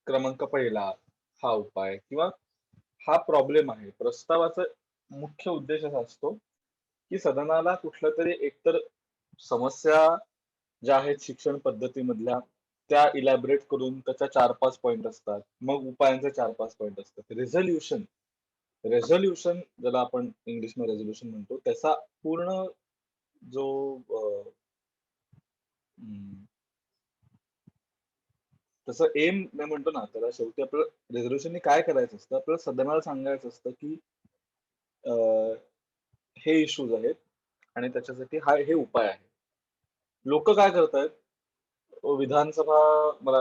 क्रमांक पहिला हा उपाय किंवा हा प्रॉब्लेम आहे. प्रस्तावाचा मुख्य उद्देश असा असतो, की सदनाला कुठल्यातरी एकतर समस्या ज्या आहेत शिक्षण पद्धतीमधल्या त्या इलॅबोरेट करून त्याच्या 4-5 पॉइंट असतात. मग उपायांचे 4-5 पॉइंट असतात. रेझोल्यूशन ज्याला आपण इंग्लिशमध्ये रेझोल्यूशन म्हणतो, त्याचा पूर्ण जो अ, तसं एम मी म्हणतो ना, त्याला शेवटी आपलं रेझोल्यूशननी काय करायचं असतं, आपल्याला सदनाला सांगायचं असतं, की अ, हे इश्यूज आहेत आणि त्याच्यासाठी हे उपाय आहे. लोकं काय करतायत, विधानसभा मला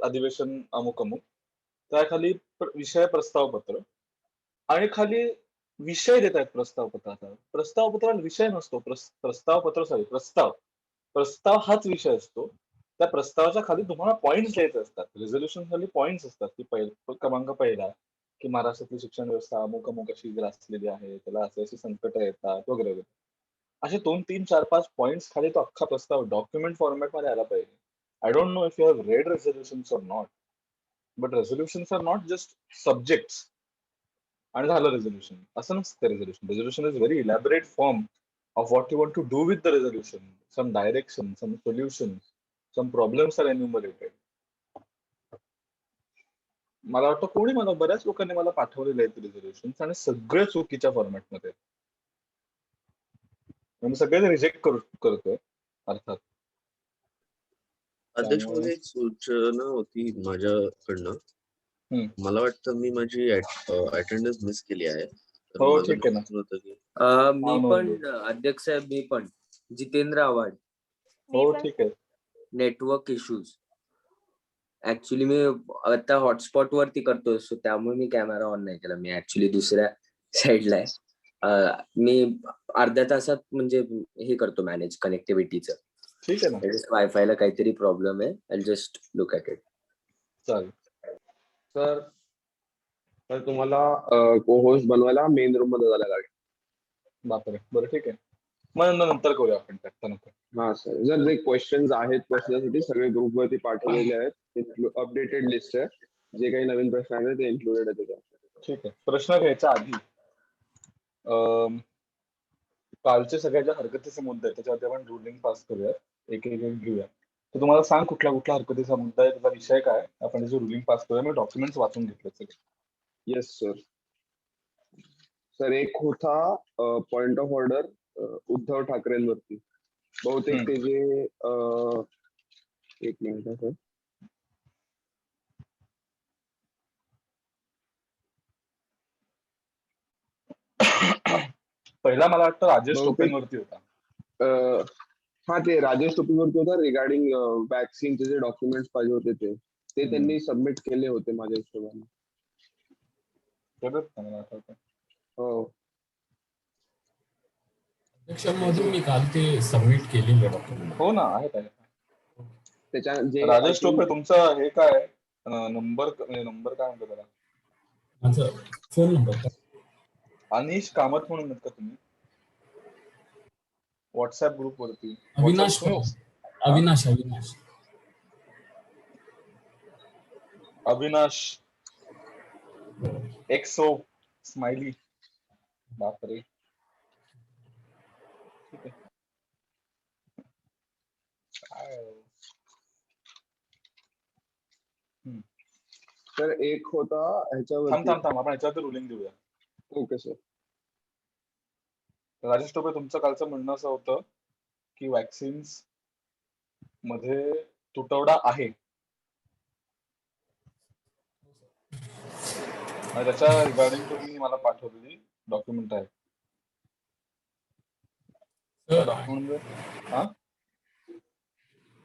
अधिवेशन अमुक-अमुक, त्याखाली विषय प्रस्तावपत्र आणि खाली विषय देतायत प्रस्तावपत्राचा. प्रस्तावपत्राला विषय नसतो. प्रस्तावपत्र सॉरी प्रस्ताव. प्रस्ताव हाच विषय असतो. त्या प्रस्तावाच्या खाली तुम्हाला पॉइंट्स द्यायचे असतात. रिझोल्यूशन खाली पॉइंट्स असतात, की क्रमांक पहिला, की महाराष्ट्रातली शिक्षण व्यवस्था अमुक-अमुक अशी ग्रासलेली आहे. त्याला अशी-अशी संकटं येतात वगैरे, वगैरे. असे 2, 3, 4, 5 पॉइंट्स खाली तो अख्खा प्रस्ताव डॉक्युमेंट फॉर्मॅटमध्ये आला पाहिजे. I don't know if you have read resolutions or not, but resolutions are not just subjects आणि झालं रेझोल्यूशन. असं नसतं resolution. Resolution is very elaborate form of what you want to do with the resolution. Some direction, some solution, some problems are enumerated. मला वाटतं बऱ्याच लोकांनी मला पाठवलेले आहेत रेझोल्यूशन्स आणि सगळे चुकीच्या फॉर्मॅटमध्ये. मी सगळेच रिजेक्ट करतोय अर्थात. अध्यक्ष त्यामुळे महोदय, एक सूचना होती माझ्याकडनं. मला वाटतं मी माझी अटेंडन्स मिस केली आहे. तर हो, माझं ठीक आहे ना. नोंदवलं होतं की मी पण अध्यक्ष साहेब, मी पण जितेंद्र आव्हाड. हो, ठीक आहे. Network issues. ऍक्च्युली मी आता हॉटस्पॉट वरती करतोय, सो त्यामुळे मी कॅमेरा ऑन नाही केला. मी ऍक्च्युली दुसऱ्या साईडला आहे. मी अर्ध्या तासात म्हणजे हे करतो मॅनेज कनेक्टिव्हिटीचं. ठीक आहे ना. वायफायला काहीतरी प्रॉब्लेम आहे. I just look at it. चालेल. तर तुम्हाला को होस्ट बनवायला मेन रूम मध्ये जायला लागेल. बापरे. बरं, ठीक आहे. मग नंतर करूया आपण त्यानंतर. हा सर, जर जे क्वेश्चन्स आहेत प्रश्नासाठी सगळे ग्रुपवरती पाठवलेले आहेत. अपडेटेड लिस्ट आहे. जे काही नवीन प्रश्न आहेत ते इन्क्लुडेड आहे त्याच्यात. ठीक आहे. प्रश्न घ्यायच्या आधी कालचे सगळ्या ज्या हरकतीचे मुद्दे आहेत त्याच्यावरती आपण रुलिंग पास करूया. एक घेऊया. तर तुम्हाला सांग कुठल्या हरकतीचा मुद्दा आहे, त्याचा विषय काय, आपण जो रुलिंग पास करूया. मी डॉक्युमेंट्स वाचून घेतले सगळे. Yes sir. सर, एक होता पॉइंट ऑफ ऑर्डर उद्धव ठाकरेंवरती. बहुतेक ते जे एक मिनिट सर. पहिला मला वाटतं राजेश टोपेंवरती होता. हा, ते राजेश टोपेंवरती होता रिगार्डिंग वॅक्सिनचे जे डॉक्युमेंट्स पाहिजे होते ते त्यांनी सबमिट केले होते माझ्या हिशोबाने. हो. अध्यक्षांमधून मी काल ते सबमिट केलेले डॉक्युमेंट. हो ना, आहेत. त्याच्या जे राजेश टोपे, तुमचं हे काय नंबर काय म्हणतो त्याला? माझा फोन नंबर अनिश कामत म्हणून आहेत का तुम्ही व्हॉट्सअप ग्रुप वरती? अविनाश अविनाश एक्सो स्माइली. बापरे. ठीक आहे. तर एक होता ह्याच्यावरती. थांब आपण ह्याच्यावरती रुलिंग देऊया. Okay sir. राजेश टोपे, तुमचं कालचं म्हणणं असं होतं की वॅक्सिन्स मध्ये तुटवडा आहे आणि त्याच्या रिगार्डिंग तुम्ही मला पाठवलेली डॉक्युमेंट आहे.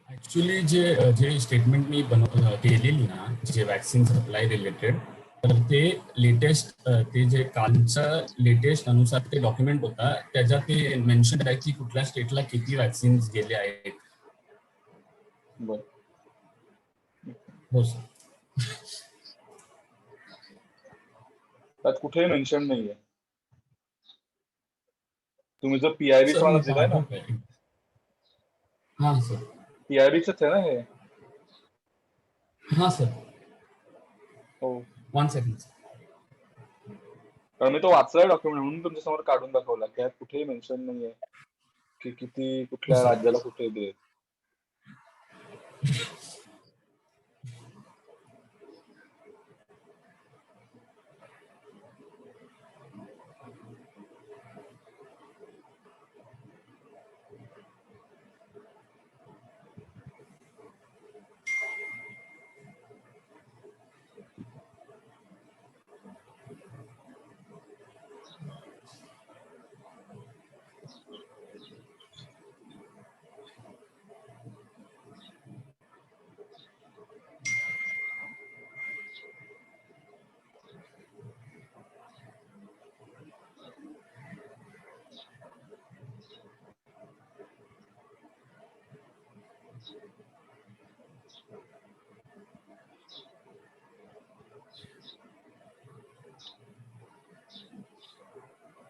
ऍक्च्युली जे स्टेटमेंट मी केलेली ना, जे वॅक्सिन सप्लाय रिलेटेड, तर ते लेटेस्ट ते जे कालचं लेटेस्ट अनुसार ते डॉक्युमेंट होता, त्याच्यात ते मेन्शन आहे की कुठल्या स्टेटला किती वॅक्सिन गेले आहेत. हो सर. त्यात कुठेही मेन्शन नाहीये. तुम्ही जो पीआयबी मला दिलाय ना, हा सर, पीआयबीच आहे ना हे? हा सर. हो. 1 सेकंड. कारण मी तो वाचलाय डॉक्युमेंट म्हणून तुमच्या समोर काढून दाखवला. त्यात कुठेही मेन्शन नाहीये की किती कुठल्या सर. राज्याला कुठे दिले.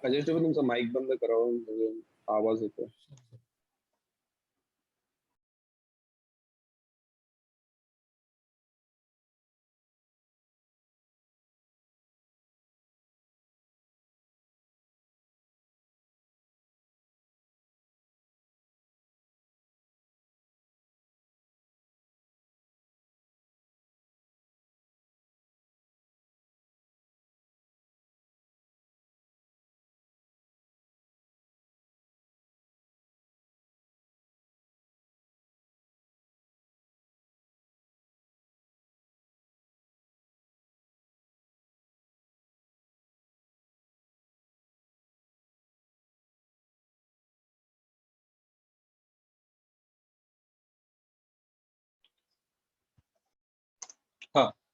अजय तुम्ही तुमचा माईक बंद करावा, म्हणजे आवाज येतो.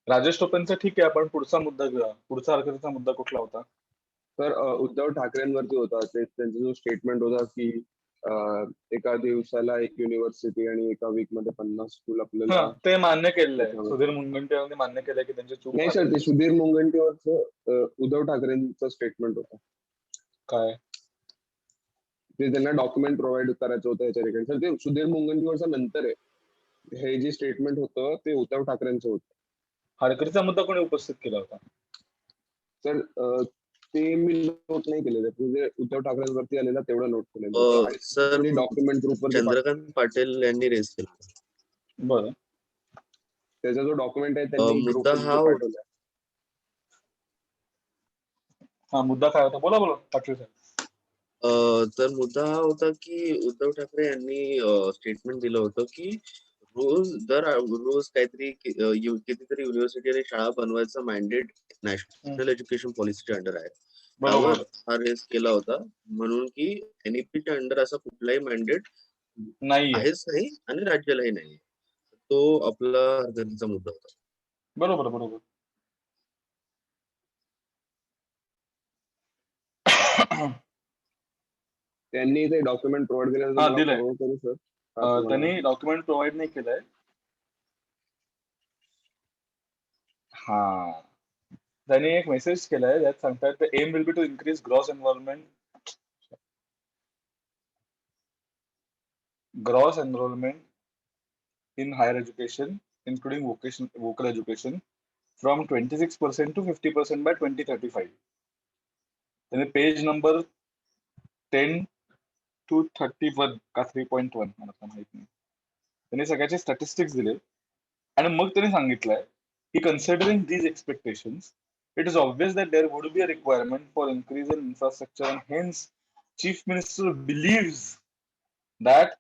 राजेश टोपेंचा ठीक आहे, आपण पुढचा मुद्दा घेऊया. पुढचा हरकतीचा मुद्दा कुठला होता? तर उद्धव ठाकरेंवरती होता. त्यांचा जो स्टेटमेंट होता की एका दिवसाला एक युनिव्हर्सिटी आणि एका वीक मध्ये 50 स्कूल आपल्याला. ते मान्य केलेलं आहे. सुधीर मुनगंटीवारांनी मान्य केलंय की त्यांची चूक नाही सर, ते सुधीर मुनगंटीवारचं उद्धव ठाकरेंचं स्टेटमेंट होतं. काय ते त्यांना डॉक्युमेंट प्रोव्हाइड करायचं होतं याच्या रिगार्डिंग. सर ते सुधीर मुनगंटीवारचं नंतर आहे. हे जे स्टेटमेंट होतं ते उद्धव ठाकरेंचं होतं. हरकतीचा मुद्दा कोणी उपस्थित केला होता? सर ते मी नोट नाही केलेलं. म्हणजे उद्धव ठाकरेंवरती आलेला तेवढं नोट केलेलं. सर डॉक्युमेंट ग्रुपवर चंद्रकांत पाटील यांनी रेस केला. बरं, त्याचा जो डॉक्युमेंट आहे त्यांनी मुद्दा ग्रुपवर हा पाठवला. मुद्दा काय होता? बोला पाटील साहेब. तर मुद्दा हा होता की उद्धव ठाकरे यांनी स्टेटमेंट दिलं होतं की रोज काहीतरी कितीतरी युनिव्हर्सिटी आणि शाळा बनवायचा मॅन्डेट नॅशनल एज्युकेशन पॉलिसीच्या अंडर आहे. त्यावर हा रेस केला होता, म्हणून की एनईपीच्या अंडर असा कुठलाही मॅन्डेट आहेच नाही आणि राज्यालाही नाही. तो आपला हरकतीचा मुद्दा होता. बरोबर. त्यांनी ते डॉक्युमेंट प्रोव्हाइड केलं. दिलंय. करू सर. त्यांनी डॉक्युमेंट प्रोव्हाइड नाही केलंय. त्यांनी एक मेसेज केलाय त्यात सांगतात the aim will be to increase gross enrolment in higher education, including vocal education, from 26% to 50% by 2035. त्याने पेज नंबर 10 to 31 का 3.1 मला माहित नाही. त्यांनी सगळ्याचे स्टॅटिस्टिक्स दिले आणि मग त्यांनी सांगितलंय की considering these expectations, it is obvious that there would be a requirement for increase in infrastructure and hence Chief Minister believes that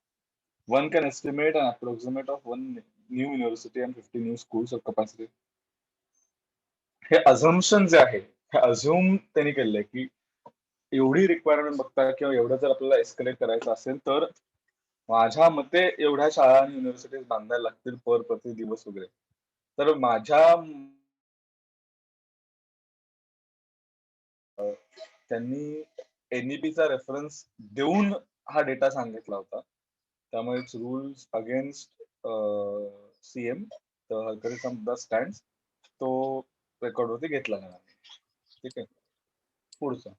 one can estimate an approximate of 1 new university and 50 new schools of capacity. हे assumption जे आहे, हे assume त्यांनी केलंय की एवढी requirement बघता किंवा एवढं जर आपल्याला एस्केलेट करायचं असेल तर माझ्या मते एवढ्या शाळा आणि युनिव्हर्सिटीज बांधायला लागतील प्रति दिवस वगैरे. तर त्यांनी एनईपीचा रेफरन्स देऊन हा डेटा सांगितला होता. त्यामुळे रूल्स अगेन्स्ट सीएम हरकतीचा मुद्दा स्टँड तो रेकॉर्ड वरती घेतला जाणार. ठीक आहे, पुढचा.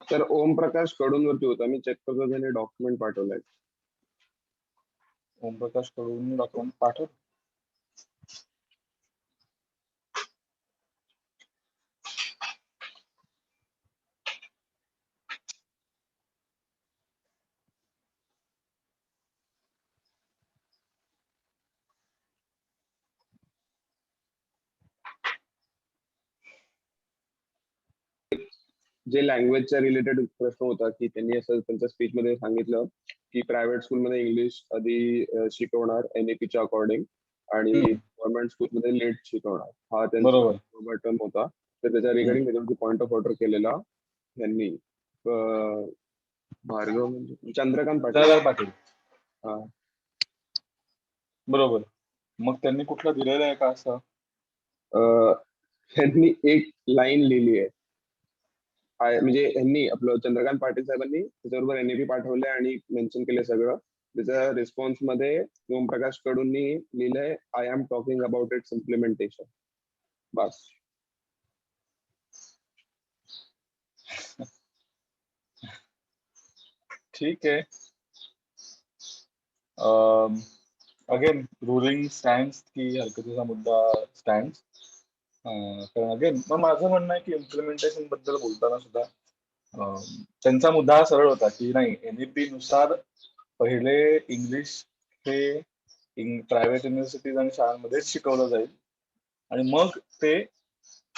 तर ओम प्रकाश कडून वरती होता. मी चेक करतो, त्याने डॉक्युमेंट पाठवलाय. ओमप्रकाश कडून डॉक्युमेंट पाठव. जे लँग्वेजच्या रिलेटेड प्रश्न होता की त्यांनी असं त्यांच्या स्पीच मध्ये सांगितलं की प्रायव्हेट स्कूलमध्ये इंग्लिश आधी शिकवणार NEP च्या अकॉर्डिंग आणि गव्हर्नमेंट स्कूलमध्ये लेट शिकवणार. हा त्यांचा बरोबर. बटन होता. तर त्याच्या रिगार्डिंग पॉइंट ऑफ ऑर्डर केलेला यांनी भार्गव म्हणजे चंद्रकांत चंद्रकांत पाटील. पाटील. हा. बरोबर. मग त्यांनी कुठलं दिलेलं आहे का असं? त्यांनी एक लाईन लिहिली आहे. म्हणजे यांनी आपलं चंद्रकांत पाटील साहेबांनी त्याच्याबरोबर NEP पाठवलंय आणि मेन्शन केलंय सगळं. त्याच्या रिस्पॉन्स मध्ये ओमप्रकाश कडून लिहिलंय I am talking about its implementation. बस. ठीक आहे. अगेन रुलिंग स्टँड्स की हरकतीचा मुद्दा स्टँड्स. कारण अगेन मग माझं म्हणणं आहे की इम्प्लिमेंटेशन बद्दल बोलताना सुद्धा त्यांचा मुद्दा हा सरळ होता की नाही NEP नुसार पहिले इंग्लिश हे प्रायव्हेट युनिव्हर्सिटीज आणि शाळांमध्येच शिकवलं जाईल आणि मग ते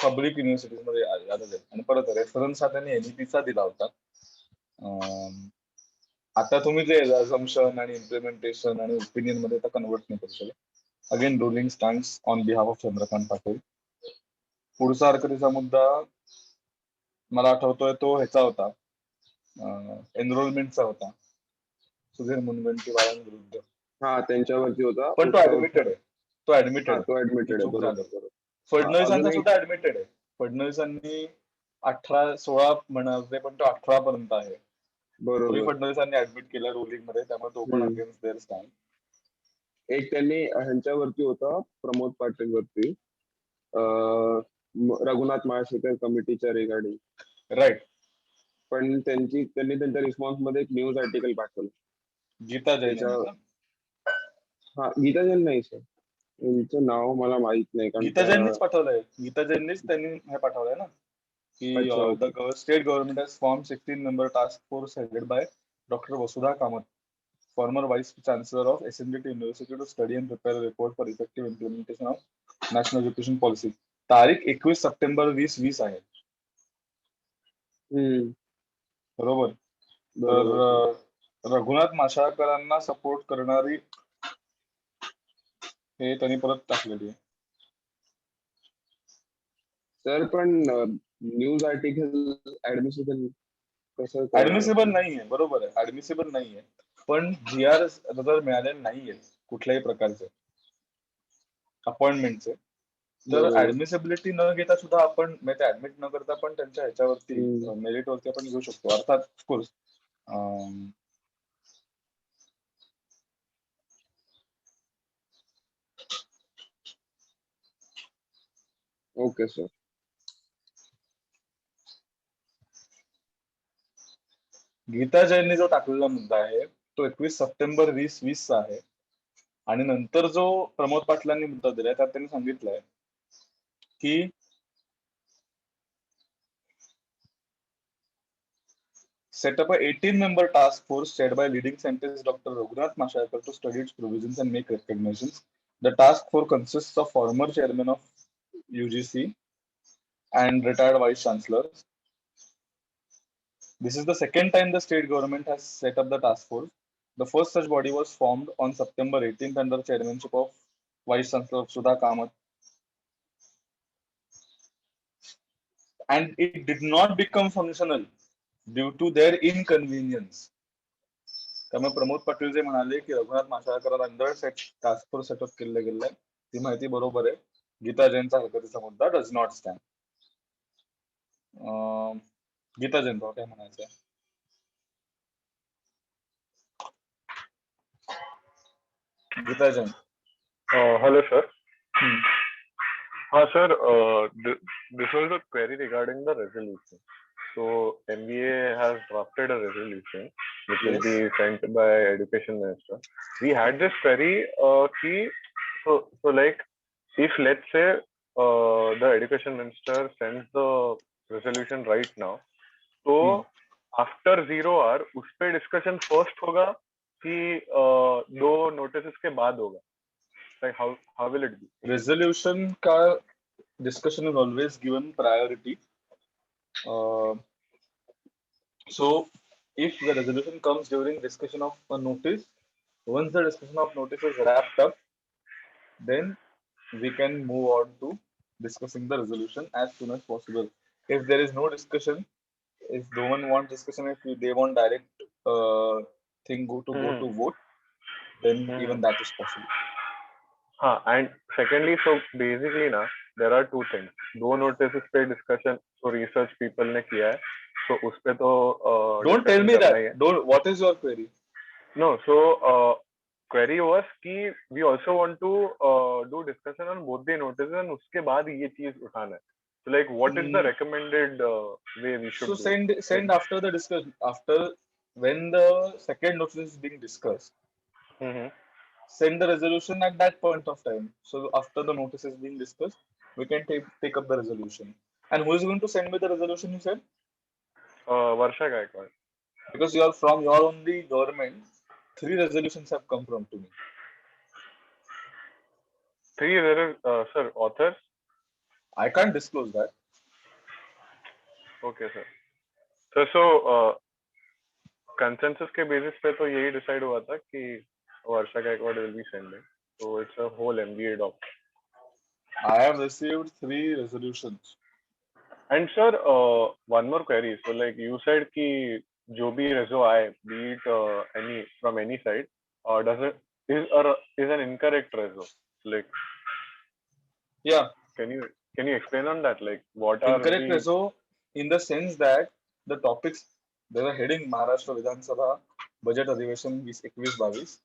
पब्लिक युनिव्हर्सिटीज मध्ये आलं जाईल. आणि परत रेफरन्स हा त्यांनी NEP चा दिला होता. आता तुम्ही जे अझम्पशन आणि इम्प्लिमेंटेशन आणि ओपिनियन मध्ये कन्वर्ट नाही करू शकत. Again ruling stands on behalf of Chandrakant Patil. पुढचा हरकतीचा मुद्दा मला आठवतोय तो ह्याचा होता, एनरोलमेंटचा होता, सुधीर मुनगंटीवारांविरुद्ध. हा त्यांच्यावरती होता. पण तो ऍडमिटेड आहे. तो ऍडमिटेड आहे. तो ऍडमिटेड आहे. चूक झाली. बरोबर. फडणवीसांचा सुद्धा ऍडमिटेड आहे. फडणवीसांनी 16 म्हणाले पण तो 18 पर्यंत आहे. तोही बरोबर. फडणवीसांनी ऍडमिट केला रुलिंग मध्ये, त्यामुळे तो पण अगेन्स्ट देअर स्टँड. एक त्यांनी ह्यांच्यावरती होता प्रमोद पाटील वरती रघुनाथ महाशेखर कमिटीच्या रिगार्डिंग. राईट. पण त्यांनी त्यांच्या रिस्पॉन्स मध्ये एक न्यूज आर्टिकल पाठवलं. गीता जैन. हा, गीता जैन नाही सर, त्यांचं नाव मला माहित नाही. गीता जैननीच पाठवलंय. गीता जैननीच त्यांनी हे पाठवलंय ना की the state government has form 16 member task force headed by doctor Vasudha Kamat, former vice chancellor of SNDT University, to study and prepare a report for effective implementation of national education policy. तारीख 21 September 2020 आहे. बरोबर. तर Raghunath माशाळकरांना support करणारी हे त्यांनी परत टाकलेली आहे. सर पण न्यूज आर्टिकल ऍडमिसिबल कसं? ऍडमिसिबल नाहीये. बरोबर आहे, ऍडमिसिबल नाहीये. पण GR जर मिळालेले नाहीये कुठल्याही प्रकारचे अपॉइंटमेंटचे, तर ऍडमिसिबिलिटी न घेता सुद्धा आपण म्हणजे ऍडमिट न करता पण त्यांच्या ह्याच्यावरती मेरिट वरती आपण घेऊ शकतो. अर्थात ऑफकोर्स ओके सर. गीता जैनने जो टाकलेला मुद्दा आहे तो 21 सप्टेंबर 2020 चा आहे. आणि नंतर जो प्रमोद पाटलांनी मुद्दा दिलाय त्यात त्यांनी सांगितलंय की set up a 18-member task force chaired by leading scientist Dr. Raghunath Mashalkar to study its provisions and make recommendations. The task force consists of former chairman of UGC and retired vice chancellors. This is the second time the state government has set up the task force. The first such body was formed on September 18th under chairmanship of Vice Chancellor Sudha Kamath. And it did not become functional due to their inconvenience. त्यामुळे प्रमोद पाटील जे म्हणाले की Raghunath Mashalkar under task force setup केले गेले, ती माहिती बरोबर आहे. गीता जैनचा हरकतीचा मुद्दा does not stand. Geeta Jain काय म्हणायचं? Geeta Jain. Hello, sir. Sir, this was a query regarding the resolution. So, MBA has drafted a resolution which will Yes. be sent by Education Minister. We had this query so like if let's say the Education Minister sends the resolution right now, तो after 0 hour उस पे discussion first होगा कि 2 notices के बाद होगा? Like how will it be? Resolution का discussion is always given priority. So if the resolution comes during discussion of a notice, once the discussion of notice is wrapped up, then we can move on to discussing the resolution as soon as possible. If there is no discussion, if no one wants discussion, if they want direct thing go to vote, then even that is possible. हाँ, and secondly, so basically ना there are two things. 2 notices pay discussion so research people ने KIA है, so उस पे तो Don't tell discussion me करना that. ही है. Don't. What is your query? No, so query was कि we also want to do discussion on both the notices and उसके बाद ये चीज उठाना है. So like what is the recommended way we should So do? send after the discussion, after when the second notice is being discussed. Mm-hmm. Send the resolution at that point of time. So after the notice is being discussed, we can take up the resolution. And who is going to send me the resolution, you said? Varsha Gaikwad. Because you are from your only government, 3 resolutions have come from to me. 3 there is sir authors. I can't disclose that. Okay sir. So consensus K basis पे तो यही decide हुआ था कि Varsha Gaikwad will be sending. So it's a whole MBA doc. I have received 3 resolutions. And sir, one more query. So like you said कि जो भी reso आए, be it any from any side, is an incorrect reso. Like Yeah. can you explain on that? Like what are Incorrect the reso in the sense that the topics, there are heading Maharashtra Vidhan Sabha budget अधिवेशन 2021-22,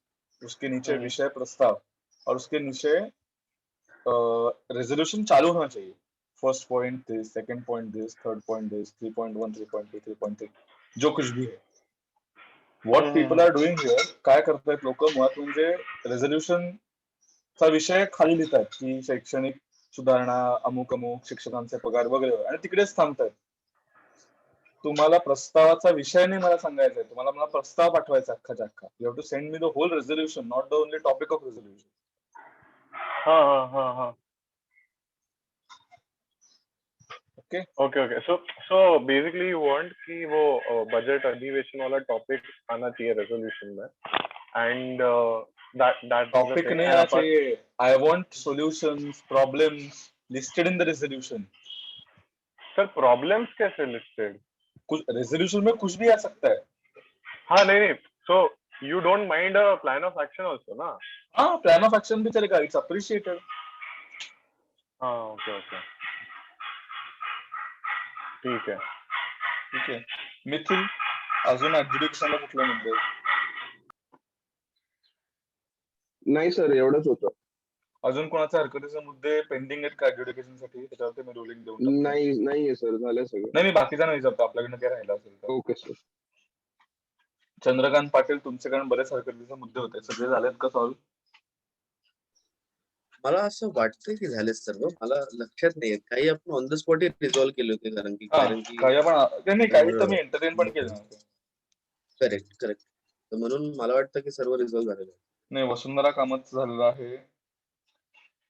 उसके नीचे विषय प्रस्ताव और उसके नीचे resolution चालू होना चाहिए. First point this, second point this, third point this, 3.1, 3.2, 3.3, जो कुछ भी है. What people are doing here, काय करतायत लोक, मुळात म्हणजे रेझोल्युशन चा विषय खाली लिहितात की शैक्षणिक सुधारणा, अमुक अमुक, शिक्षकांचे पगार वगैरे, आणि तिकडेच थांबतात. तुम्हाला प्रस्तावाचा विषय नाही मला सांगायचा आहे, तुम्हाला मला प्रस्ताव पाठवायचा अख्खाच्या अख्खा. You have to send me the whole resolution, not the only topic of resolution. हाँ. Okay. So basically you want कि वो बजट अधिवेशन वाला टॉपिक आना चाहिए रेजोल्यूशन में, and that टॉपिक नहीं आना चाहिए. I want solutions, problems listed in the resolution. Sir problems कैसे लिस्टेड? कुछ रेजोल्यूशन में कुछ भी आ सकता है. हाँ नहीं. So you don't mind a plan of action also ना? हाँ, प्लान ऑफ एक्शन भी चलेगा, इट्स अप्रिशिएटेड. हाँ ओके. ठीक है. मिथिल, अजून एज्युकेशनला कुठले मुद्दे? नाही सर, एवढंच होतं. अजून कोणाचे हरकतीचे मुद्दे पेंडिंग आहेत का एज्युकेशन साठी? त्याच्यावरती मी रुलिंग देऊन टाकतो. नाहीये सर, झालं सगळं. नाही, मी बाकीच्यांना विचारतो आपल्याकडनं काय राहिलं असेल तर. Okay sir. चंद्रकांत पाटील, तुमच्याकडे बरेच हरकतीचे मुद्दे होते, सगळे झालेत का सॉल्व्ह? मला असं वाटतं की झाले सर्व, मला लक्षात नाही. काही आपण ऑन द स्पॉट रिझॉल्व्ह केले होते, कारण की काही आपण काही तर मी एंटरटेन पण केलं. करेक्ट. तर म्हणून मला वाटतं की सर्व रिझॉल्व्ह झालेलं आहे. नाही, वसुंधरा कामत झालेलं आहे.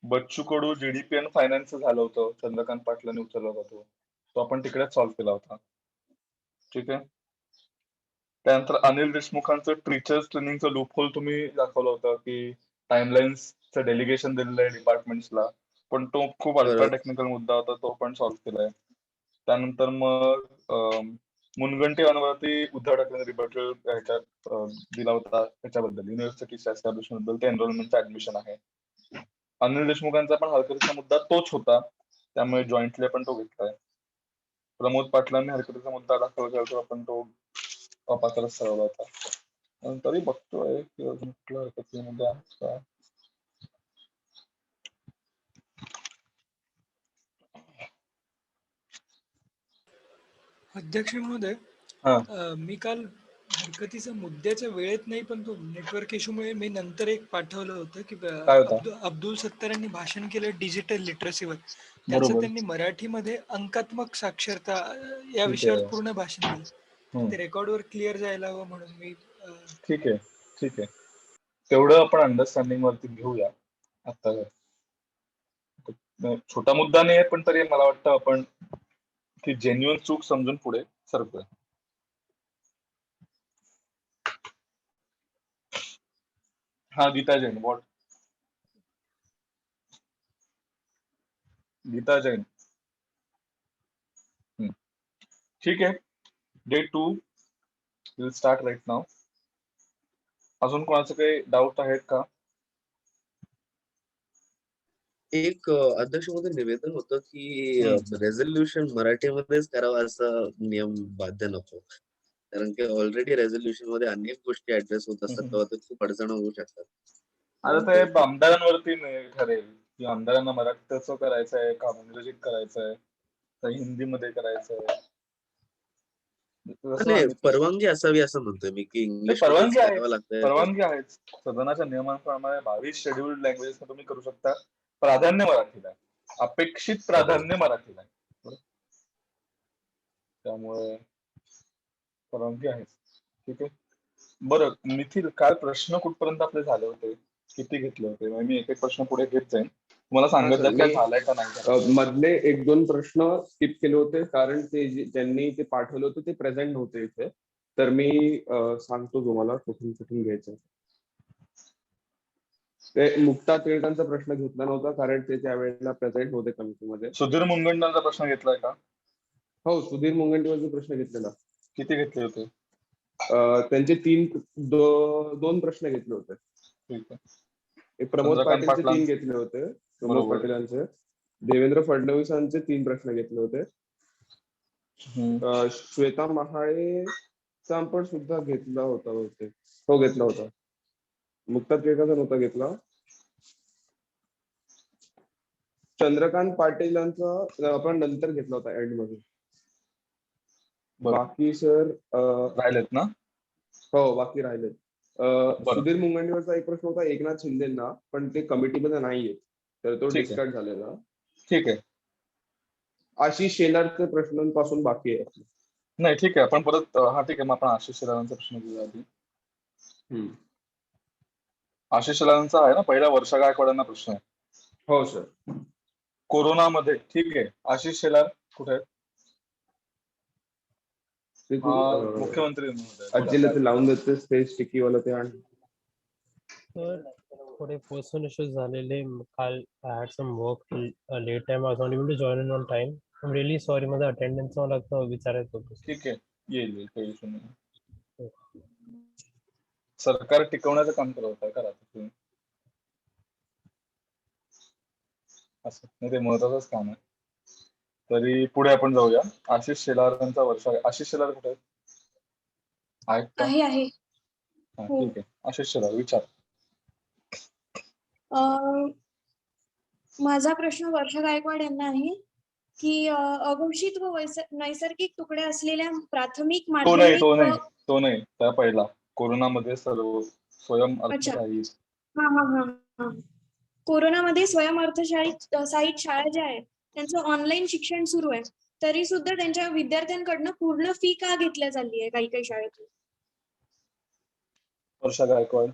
बच्चू कडू जीडीपी आणि फायनान्स झालं होतं, चंद्रकांत पाटलांनी उचलला होता तो आपण तिकडेच सॉल्व्ह केला होता. ठीक आहे. त्यानंतर अनिल देशमुखांचं टीचर्स ट्रेनिंगचं लूपहोल तुम्ही दाखवलं होतं की टाइमलाईन्सचं डेलिगेशन दिलेलं आहे डिपार्टमेंट्सला, पण तो खूप अल्ट्रा टेक्निकल मुद्दा होता, तो पण सॉल्व्ह केलाय. त्यानंतर मग मुनगंटीवारती उद्धव ठाकरे रिबटल दिला होता त्याच्याबद्दल, युनिव्हर्सिटीच्या एस्टॅब्लिशमेंट बद्दल, ते एनरोलमेंटचं ऍडमिशन आहे. अनिल देशमुखांचा पण हरकतीचा मुद्दा तोच होता, त्यामुळे जॉईंटली आपण तो घेतलाय. प्रमोद पाटलांनी हरकतीचा मुद्दा दाखवला तर आपण तो अपात्रच ठरवला होता. तरी बघतोय की अजून कुठला हरकतीचा मुद्दा आहे का. अध्यक्ष महोदय, मी काल हरकतीचा मुद्द्याच्या वेळेत नाही, पण तो नेटवर्क इश्यूमुळे मी नंतर एक पाठवलं होतं की काय होतं? अब्दुल सत्तारांनी भाषण केलं डिजिटल लिटरसीवर. त्याचं बरोबर. त्यांनी मराठीमध्ये अंकात्मक साक्षरता या ठीक विषयावर आहे. पूर्ण भाषण दिलं. हम्म. ते रेकॉर्डवर क्लिअर जायला हवं म्हणून मी ठीक आहे, ठीक आहे. तेवढं आपण अंडरस्टँडिंग वरती घेऊया आता. छोटा मुद्दा नाही आहे, पण तरी मला वाटतं आपण ती जेन्युइन चूक समजून पुढे सरकूया. हा, गीता जैन. व्हॉट? गीता जैन. ठीक आहे. डे 2 विल स्टार्ट राईट नाव. अजून कोणाचं काही डाऊट आहेत का? एक अध्यक्ष महोदय निवेदन होतं की हम्म. रेझोल्युशन मराठीमध्येच करावं असं नियम बाध्य नको. कारण की ऑलरेडी रेझोल्युशन मध्ये अनेक गोष्टी ऍड्रेस होत असतात, तेव्हा ते खूप अडचण होऊ शकतात. आता ते आमदारांवरती ठरेल की आमदारांना मराठीच करायचं आहे का इंग्रजीत करायचं आहे का हिंदीमध्ये करायचं आहे. जसं नाही, सांगितलं, परवानगी असावी असं म्हणतोय मी की इंग्लिश परवानगी आहे. करावं लागतंय. परवानगी आहेच. सदनाच्या नियमांप्रमाणे 22 शेड्यूल्ड लँग्वेज तुम्ही करू शकता. प्राधान्य मराठीला आहे. अपेक्षित प्राधान्य मराठीला आहे. बरोबर? त्यामुळे परवानगी आहे. ठीक आहे. बरं निखिल, काल प्रश्न कुठपर्यंत आपले झाले होते? किती घेतले होते? म्हणजे मी एक एक प्रश्न पुढे घेत जाईन. तुम्हाला सांगत सर, जाईल काय मी झालंय का नाही झालंय. मधले 1-2 प्रश्न स्किप केले होते कारण ते ज्यांनी ते पाठवलं होतं ते प्रेझेंट नव्हते इथे. तर मी सांगतो तुम्हाला कुठून कुठून घ्यायचं. ते मुक्ता टिळकांचा प्रश्न घेतला नव्हता कारण ते त्यावेळेला प्रेझेंट नव्हते कमिटीमध्ये. सुधीर मुनगंटीवारचा प्रश्न घेतलाय का? हो, सुधीर मुनगंटीवारचा प्रश्न घेतलेला. किती घेतले होते? त्यांचे 2 प्रश्न घेतले होते. ठीक आहे. एक प्रमोद चंद्रकांत पाटीलचे 3 पाटलांचे. घेतले होते. प्रमोद बरोबर. पाटीलांचे. देवेंद्र फडणवीसांचे 3 प्रश्न घेतले होते. श्वेता महाळेचा पण सुद्धा घेतला होता बहुतेक. हो, घेतला होता. मुक्ता टिळकाचा नव्हता घेतला. चंद्रकांत पाटीलांचा आपण नंतर घेतला होता एंड मध्ये. बरं. बाकी सर राहिलेत ना? हो, बाकी राहिलेत. सुधीर मुनगंटीवारचा एक प्रश्न होता एकनाथ शिंदेना, पण ते कमिटीमध्ये नाहीये, तर तो ठीक आहे. डिस्कार्ड झालेला. ठीक आहे. आशिष शेलारच्या प्रश्नांपासून बाकी आहे. नाही, ठीक आहे. आपण परत ठीक आहे. मग आपण आशिष शेलारांचा प्रश्न घेऊया आधी. आशिष शेलारांचा आहे ना, पहिला वर्षा गायकवाडांना प्रश्न आहे. हो सर. कोरोनामध्ये. ठीक आहे. आशिष शेलार कुठे आहेत? मुख्यमंत्री आजीला ते लावून देते ते स्टिकीवाला ते आणि सर थोडे पर्सनल इश्यूज झालेले काल. I had some work late time. I was not able to join in on time. I am really sorry. माझा अटेंडन्स मला विचारायचं होतं. ठीक आहे. येईल काही इश्यू नाही. सरकार टिकवण्याचं काम करत आहे का तुम्ही? असं नाही, ते महत्वाचंच काम आहे. तरी पुढे आपण जाऊया. आशिष शेलारांचा वर्षा. आशिष शेलार कुठे आहेत का? आहे. ठीक आहे. आशिष शेलार विचार. माझा प्रश्न वर्षा गायकवाड यांना आहे की अघोषित व नैसर्गिक तुकडे असलेल्या प्राथमिक माध्यमिक तो नाही त्या पहिला. कोरोनामध्ये सर्व स्वयं अर्थसहाय्यित. कोरोनामध्ये स्वयं अर्थसहाय्यित शाळा ज्या आहेत त्यांचं ऑनलाईन शिक्षण सुरू आहे, तरी सुद्धा त्यांच्या विद्यार्थ्यांकडनं पूर्ण फी का घेतल्या चालली आहे काही काही शाळेतून? वर्षा Gaikwad.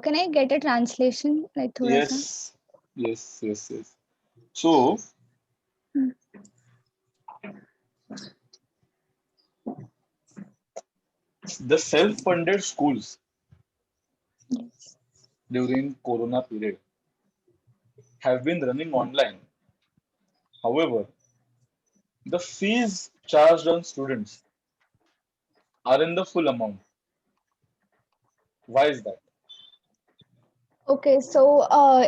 Can I get a translation? Like thoda sa? Yes. So, the self-funded schools during Corona period have been running online. However, the fees charged on students are in the full amount. Why is that? Okay, so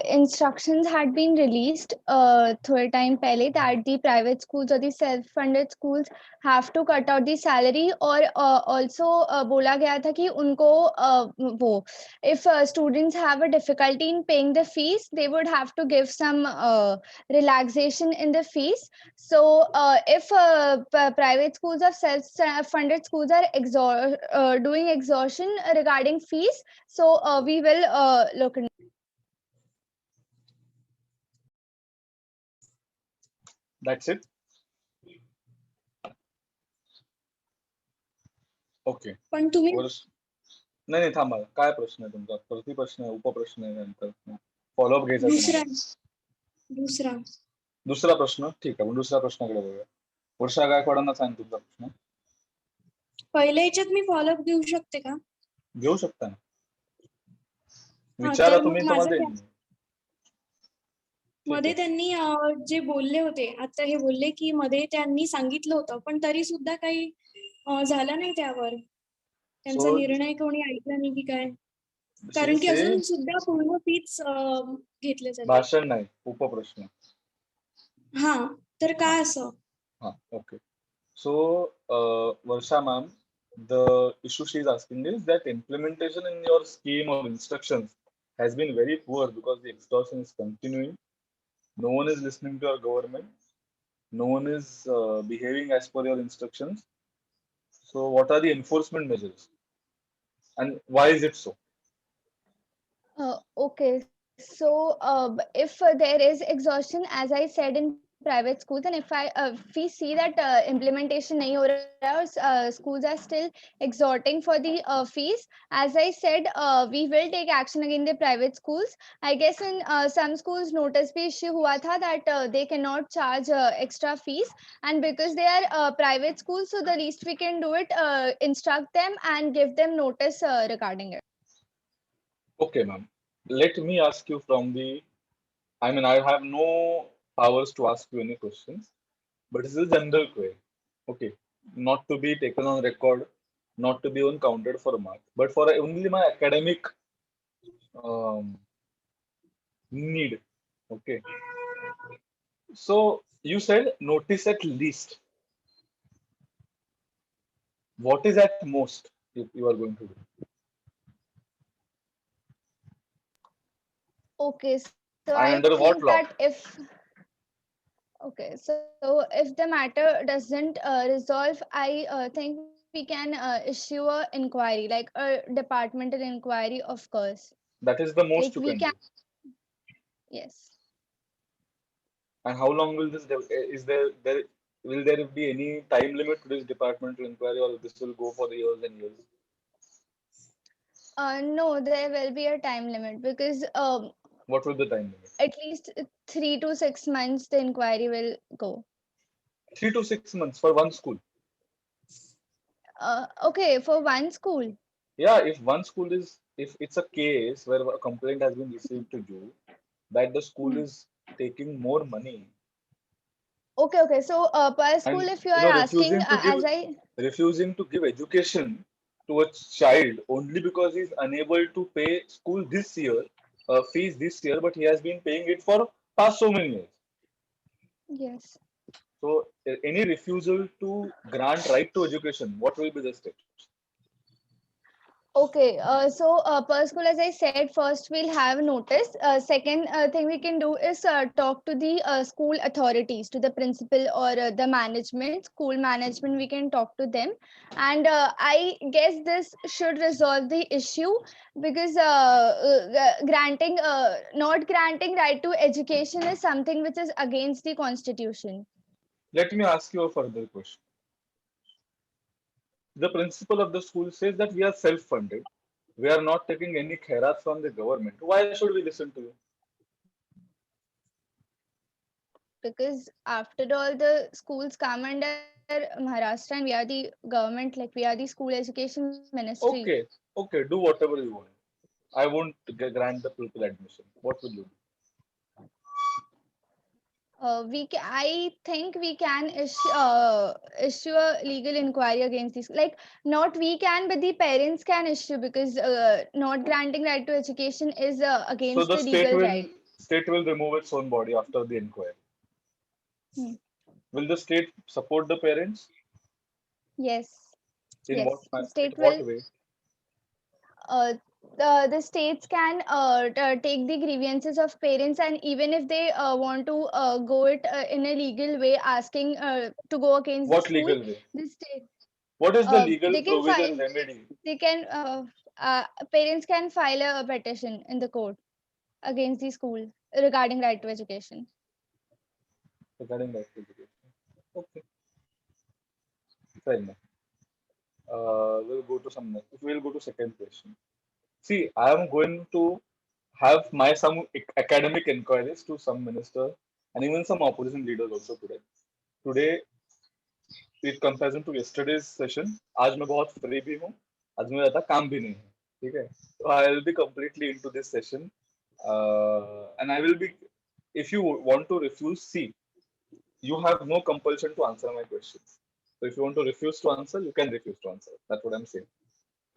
instructions had been released थोड़े time पहले that the private schools or the self-funded schools have to cut out the salary और also बोला गया था कि उनको वो if students have a difficulty in paying the fees, they would have to give some relaxation in the fees. So if private schools or self-funded schools are doing exhaustion regarding fees, so we will look into. That's it. Okay. पण तुम्ही वर्ष नाही नाही थांबा. काय प्रश्न आहे तुमचा? प्रतिप्रश्न आहे, उपप्रश्न आहे, नंतर फॉलोअप घ्यायचा दुसरा तुम्हाला? दुसरा दुसरा प्रश्न ठीक आहे. आपण दुसऱ्या प्रश्नाकडे बघूया. वर्षा गायकवाडांना सांग तुमचा प्रश्न. पहिल्या याच्यात मी फॉलोअप घेऊ शकते का? घेऊ शकता ना. हा, विचारा तर मग तुम्ही, तुम्हाला माझं देईन मी. मध्ये त्यांनी जे बोलले होते, आता हे बोलले की मध्ये त्यांनी सांगितलं होतं, पण तरी सुद्धा काही झालं नाही त्यावर. त्यांचा So- निर्णय कोणी ऐकला नाही की काय? कारण की अजून सुद्धा पूर्ण फीच घेतले जाते. भाषण नाही, उपप्रश्न. हा, तर काय असं? हा, okay. So, Varsha ma'am, the issue she is asking is that implementation in your scheme or instructions has been very poor because the extortion is continuing. No one is listening to your government. No one is behaving as per your instructions. So, what are the enforcement measures? And why is it so? Okay, so if there is exhaustion, as I said in private schools, and if we see that implementation nahi ho raha hai, or schools are still exhorting for the fees, as I said, we will take action against the private schools. I guess in some schools notice bhi issue hua tha that they cannot charge extra fees, and because they are private schools, so the least we can do it, instruct them and give them notice regarding it. Okay, ma'am. Let me ask you from the. I mean, I have no powers to ask you any questions, but this is a general query. Okay, not to be taken on record, not to be counted for a mark, but for only my academic need. Okay. So you said notice at least. What is at most you are going to do? Okay, so And I under what think law? that if if the matter doesn't resolve, I think we can issue a inquiry, like a departmental inquiry, of course. That is the most Like you we can can, do. yes. And how long will this? Is there will there be any time limit to this departmental inquiry, or this will go for years and years? No, there will be a time limit because What will the time limit? at least 3 to 6 months the inquiry will go. 3 to 6 months for one school. Okay, for one school. Yeah, if one school is, if it's a case where a complaint has been received to you that the school is taking more money. Okay. So per school, And if you are asking, refusing to give education to a child only because he's unable to pay school this year, fees this year, but he has been paying it for past so many years. Yes. So any refusal to grant right to education, what will be the steps? Okay, so per school, as I said, first we'll have notice. Second thing we can do is talk to the school authorities, to the principal or the management, school management, we can talk to them. And I guess this should resolve the issue because not granting right to education is something which is against the constitution. Let me ask you a further question. The principal of the school says that we are self-funded. We are not taking any khairat from the government. Why should we listen to you? Because after all, the schools come under Maharashtra and we are the government, like we are the school education ministry. Okay, do whatever you want. I won't grant the pupil admission. What will you do? I think we can issue a legal inquiry against these. Like, not we can, but the parents can issue, because not granting right to education is So against the the legal right. state will remove its own body after the inquiry. Hmm. Will the state support the parents? Yes. In Yes. what The in state what will. way? The states can take the grievances of parents, and even if they want to go it in a legal way, asking to go against the What school, legal way? the state What is the legal they can provision file. remedy? They can parents can file a petition in the court against the school regarding right to education. Regarding that education? Okay, fair enough. We'll go to we'll go to second question. See, I am going to have my some academic inquiries to some minister and even some opposition leaders also today. Today, in comparison to yesterday's session, आज मैं बहुत free भी हूँ, आज मेरा ज़्यादा काम भी नहीं है, ठीक है? So I will be completely into this session, and I will be. If you want to refuse, see, you have no compulsion to answer my questions. So if you want to refuse to answer, you can refuse to answer. That's what I'm saying.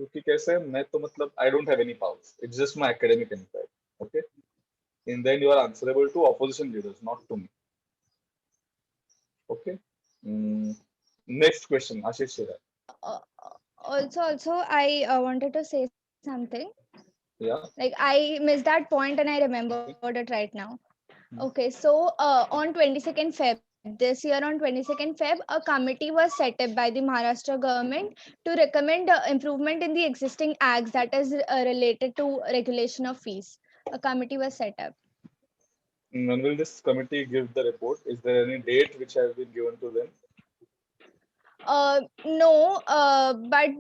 क्योंकि कैसे है, मैं तो मतलब I don't have any powers. It's just my academic inquiry. Okay. And then you are answerable to opposition leaders, not to me. Okay. Next question, Ashish Shirar. Also, I wanted to say something. Yeah. Like, I missed that point and I remembered it right now. Okay, so on 22nd Feb this year, on 22nd Feb, a committee was set up by the Maharashtra government to recommend improvement in the existing acts that is related to regulation of fees. A committee was set up. When will this committee give the report? Is there any date which has been given to them? No, but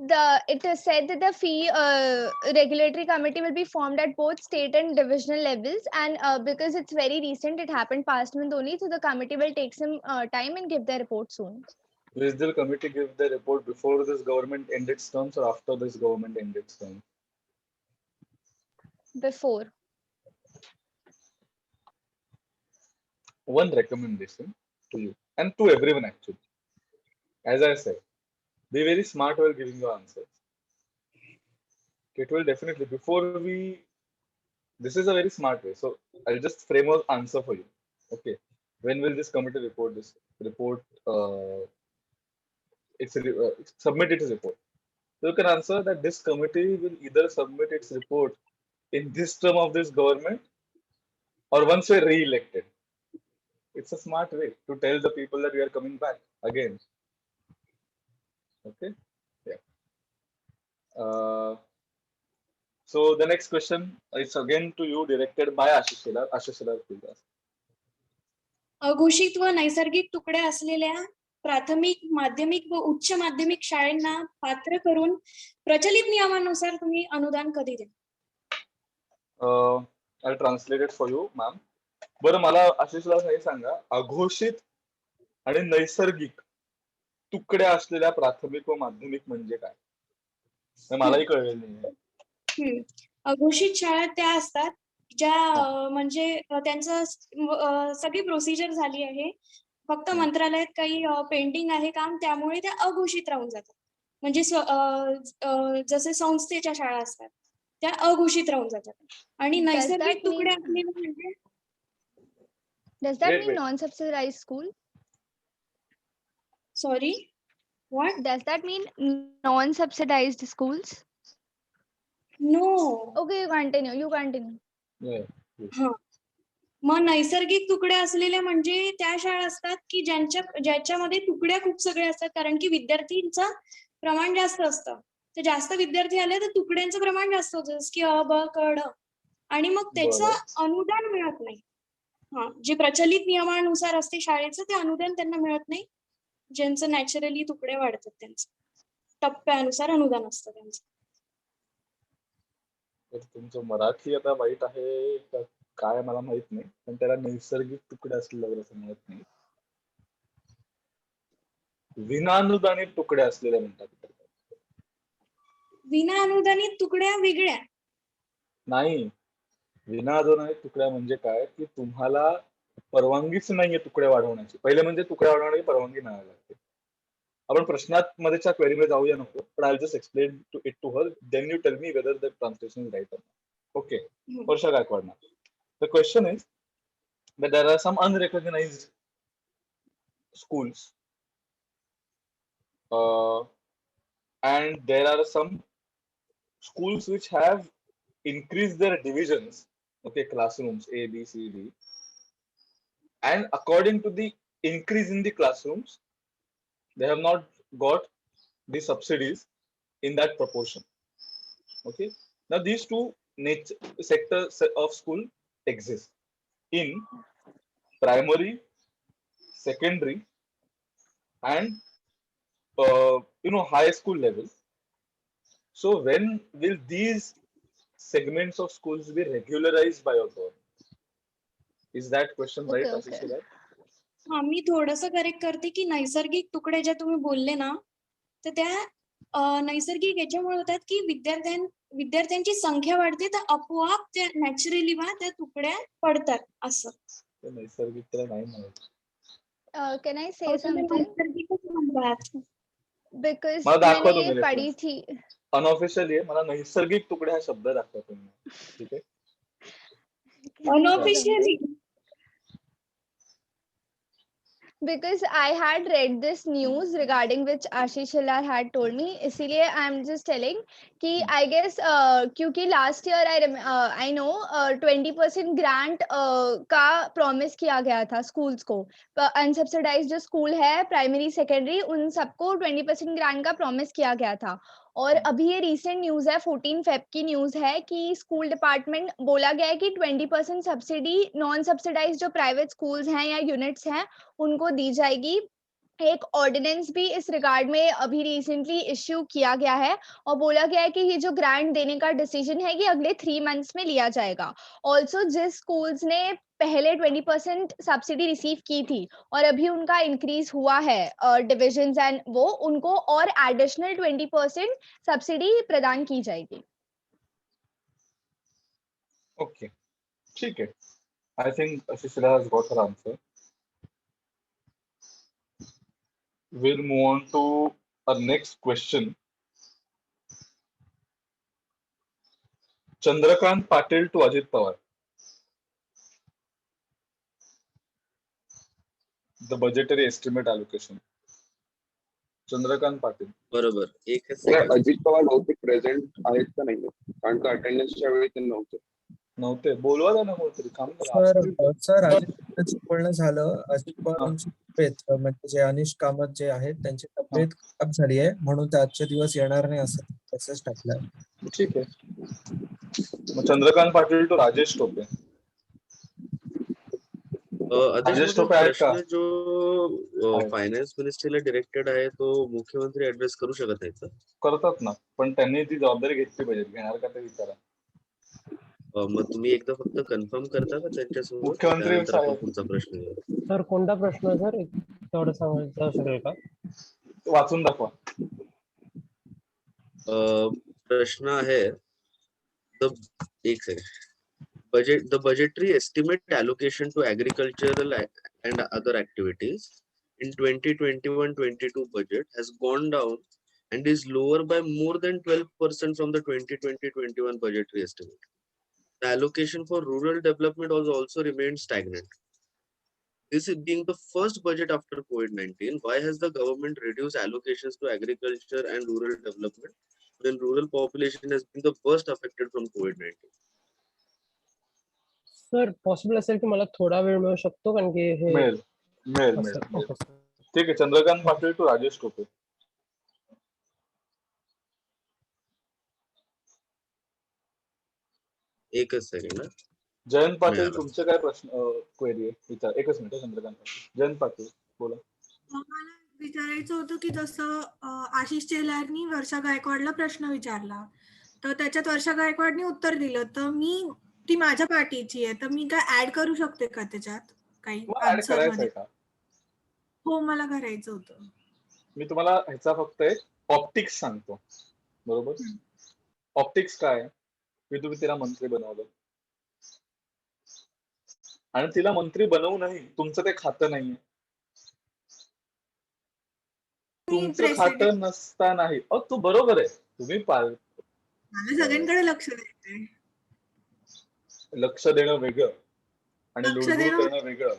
it is said that the fee regulatory committee will be formed at both state and divisional levels, and because it's very recent, it happened past month only, so the committee will take some time and give their report soon. Will the committee give the report before this government ends its terms or after this government ends its terms? Before. One recommendation to you and to everyone actually. As I said, be very smart while giving your answers. It will definitely, this is a very smart way. So I'll just frame an answer for you. Okay. When will this committee report submit its report? So you can answer that this committee will either submit its report in this term of this government or once we're re-elected. It's a smart way to tell the people that we are coming back again. Okay. Yeah. So the next question is again to you, directed by Ashish Shirar. Ashish Shirar, please ask. अघोषित व नैसर्गिक तुकड्या असलेल्या प्राथमिक, माध्यमिक व उच्च माध्यमिक शाळांना पात्र करून प्रचलित नियमानुसार तुम्ही अनुदान कधी द्या? I'll translate it for you, ma'am. बरं मला आशिषला हे सांगा, अघोषित आणि नैसर्गिक तुकड्या असलेल्या प्राथमिक व माध्यमिक म्हणजे काय? मलाही कळलेलं नाही. अघोषित शाळा त्या असतात ज्या म्हणजे त्यांचं सगळी प्रोसिजर झाली आहे, फक्त मंत्रालयात काही पेंडिंग आहे काम, त्यामुळे त्या अघोषित राहून जातात. म्हणजे जसे संस्थेच्या शाळा असतात त्या अघोषित राहून जातात. आणि नैसर्गिक तुकड्या असलेल्या म्हणजे Does that mean non-subsidized school? Sorry, what? Does that mean non-subsidized schools? No. Okay, you continue. Yeah. मग नैसर्गिक तुकड्या असलेल्या म्हणजे त्या शाळा असतात की ज्याच्यामध्ये तुकड्या खूप सगळ्या असतात, कारण की विद्यार्थींचं प्रमाण जास्त असतं. तर जास्त विद्यार्थी आले तर तुकड्यांचं प्रमाण जास्त होतं, जसं की अ, ब, क, ड. आणि मग त्याचं अनुदान मिळत नाही. जे प्रचलित नियमानुसार असते शाळेचं ते अनुदान त्यांना मिळत नाही. ज्यांचं नॅचरली तुकड्या वाढतात त्यांचं टप्प्यानुसार अनुदान असतं त्यांचं. तुमचं मराठी आता वाईट आहे का काय मला माहित नाही, पण त्याला नैसर्गिक तुकड्या असलेल्या असं म्हणत नाही, विनानुदानित तुकड्या असलेल्या म्हणतात. विना अनुदानित तुकड्या वेगळ्या नाही. विनानुदानित तुकड्या म्हणजे काय की तुम्हाला परवानगीच नाहीये तुकड्या वाढवण्याची. पहिले म्हणजे तुकड्या वाढवण्याची परवानगी मिळायला लागते. आपण प्रश्नात मध्येच्या क्वेरीमध्ये जाऊया नको, पण I just explain to it to her, then you tell me whether the translation is right. Okay, Varsha Gaikwad. The question is that there are some unrecognized schools and there are some schools which have increased their divisions, okay, classrooms A, B, C, D, and according to the increase in the classrooms they have not got the subsidies in that proportion. Okay, now these two sectors of school exist in primary, secondary, and high school level. So when will these segments of schools be regularized by your government? Is that question right, Okay, Ashish okay. Hilal? हा, मी थोडस correct करते की नैसर्गिक तुकडे ज्या तुम्ही बोलले ना, तर त्या नैसर्गिक याच्यामुळे होतात की विद्यार्थ्यांची संख्या वाढते, तर आपोआप त्या नॅचरली त्या तुकड्या पडतात असं. ते नैसर्गिक त्याला नाही म्हणत. Can I say अहो, तुम्ही something? नैसर्गिकच म्हणतात. Because मला दाखवा मैंने तुम्ही पढ़ी रेफरन्स. थी. अनऑफिशियली आहे, मला नैसर्गिक तुकडे हा शब्द दाखवा तुम्ही. ठीक आहे. Can I say unofficially something? Because I had read this news regarding which Ashish Hilal had told me, इसीलिए I am just telling कि I guess क्योंकि last year I know 20% grant का promise किया गया था schools को. Unsubsidized जो school है primary secondary उन सबको 20% grant का promise किया गया था. और अभी ये recent news है 14 Feb की news है कि स्कूल डिपार्टमेंट बोला गया है कि 20% सब्सिडी नॉन सब्सिडाइज जो प्राइवेट स्कूल्स हैं या यूनिट्स हैं उनको दी जाएगी. एक ऑर्डिनेंस भी इस रिगार्ड में अभी रिसेंटली इश्यू किया गया है और बोला गया है कि ये जो ग्रांट देने का डिसीजन है ये अगले 3 मंथ्स में लिया जाएगा. ऑल्सो जिस स्कूल्स ने पहले 20% सब्सिडी रिसीव की थी और अभी उनका इंक्रीज हुआ है डिविजन्स एंड वो उनको और एडिशनल 20% सब्सिडी प्रदान की जाएगी. ओके, ठीक आहे. I think Ashish Hilal has got her answer. We'll move on to our next question. Chandrakant Patil to Ajit Pawar. The budgetary estimate allocation. Chandrakant Patil. बरोबर. एकच तर सेकंड. अजित पवार बहुतेक प्रेझेंट आहेत का नाही, कारण का अटेंडन्सच्या वेळी ते नव्हते. बोलवा त्यांना कोणतरी, काम सर करा. सर अजित बोलणं झालं. अजित पवारांची तब्येत म्हणजे जे अनिश कामत जे आहेत त्यांची तब्येत खराब झाली आहे म्हणून ते आजचे दिवस येणार नाही असं मेसेज टाकलाय. ठीक आहे. मग चंद्रकांत पाटील टू राजेश टोपे. राजेश टोपे आहेत का? प्रश्न जो फायनान्स मिनिस्ट्रीला डिरेक्टेड आहे तो मुख्यमंत्री ऍड्रेस करू शकत आहेत का? करतात ना, पण त्यांनी ती जबाबदारी घेतली पाहिजे. घेणार का ते विचारा. मग तुम्ही एकदा फक्त कन्फर्म करता का त्यांच्यासोबत? मुख्यमंत्री त्यानंतर आपण साहेब. पुढचा प्रश्न घेऊ. सर कोणता प्रश्न सर तेवढं सांगायचं शकेल का? वाचून दाखवा. प्रश्न आहे एक second. The budgetary estimate allocation to agricultural and other activities in 2021-22 budget has gone down and is lower by more than 12% from the 2020-21 budgetary estimate. The allocation for rural development has also remained stagnant. This is being the first budget after COVID-19. Why has the government reduced allocations to agriculture and rural development when rural population has been the worst affected from COVID-19? Sir possible असेल की मला थोडा वेळ मिळू शकतो कारण की हे मिळेल. Okay sir. ठीक आहे. चंद्रकांत पाटील टू राजेश टोपे. एकच सेकंड. जयंत पाटील मिळाला. तुमचे काय प्रश्न क्वेरी आहे विचार. एकच मिनिट. चंद्रकांत पाटील. जयंत पाटील बोला. मला विचारायचं होतं की जसं आशिष चेलारनी वर्षा गायकवाडला प्रश्न विचारला तर त्याच्यात वर्षा गायकवाडनी उत्तर दिलं, तर ती माझ्या पार्टीची आहे तर मी काय ऍड करू शकते का त्याच्यात काही आन्सर मध्ये? हो, मला करायचं होतं. मी तुम्हाला ह्याचा फक्त एक ऑप्टिक्स सांगतो. बरोबर. ऑप्टिक्स काय? मी तुम्ही तिला मंत्री बनवलं. आणि तिला मंत्री बनवूनही तुमचं ते खातं नाहीये. तुमचं प्रेसिडेंट खातं नसतानाही तो बरोबर आहे. तुम्ही मला सगळ्यांकडे लक्ष द्यायचंय. लक्ष देणं वेगळं आणि लक्ष लुडबुड देणं करणं वेगळं.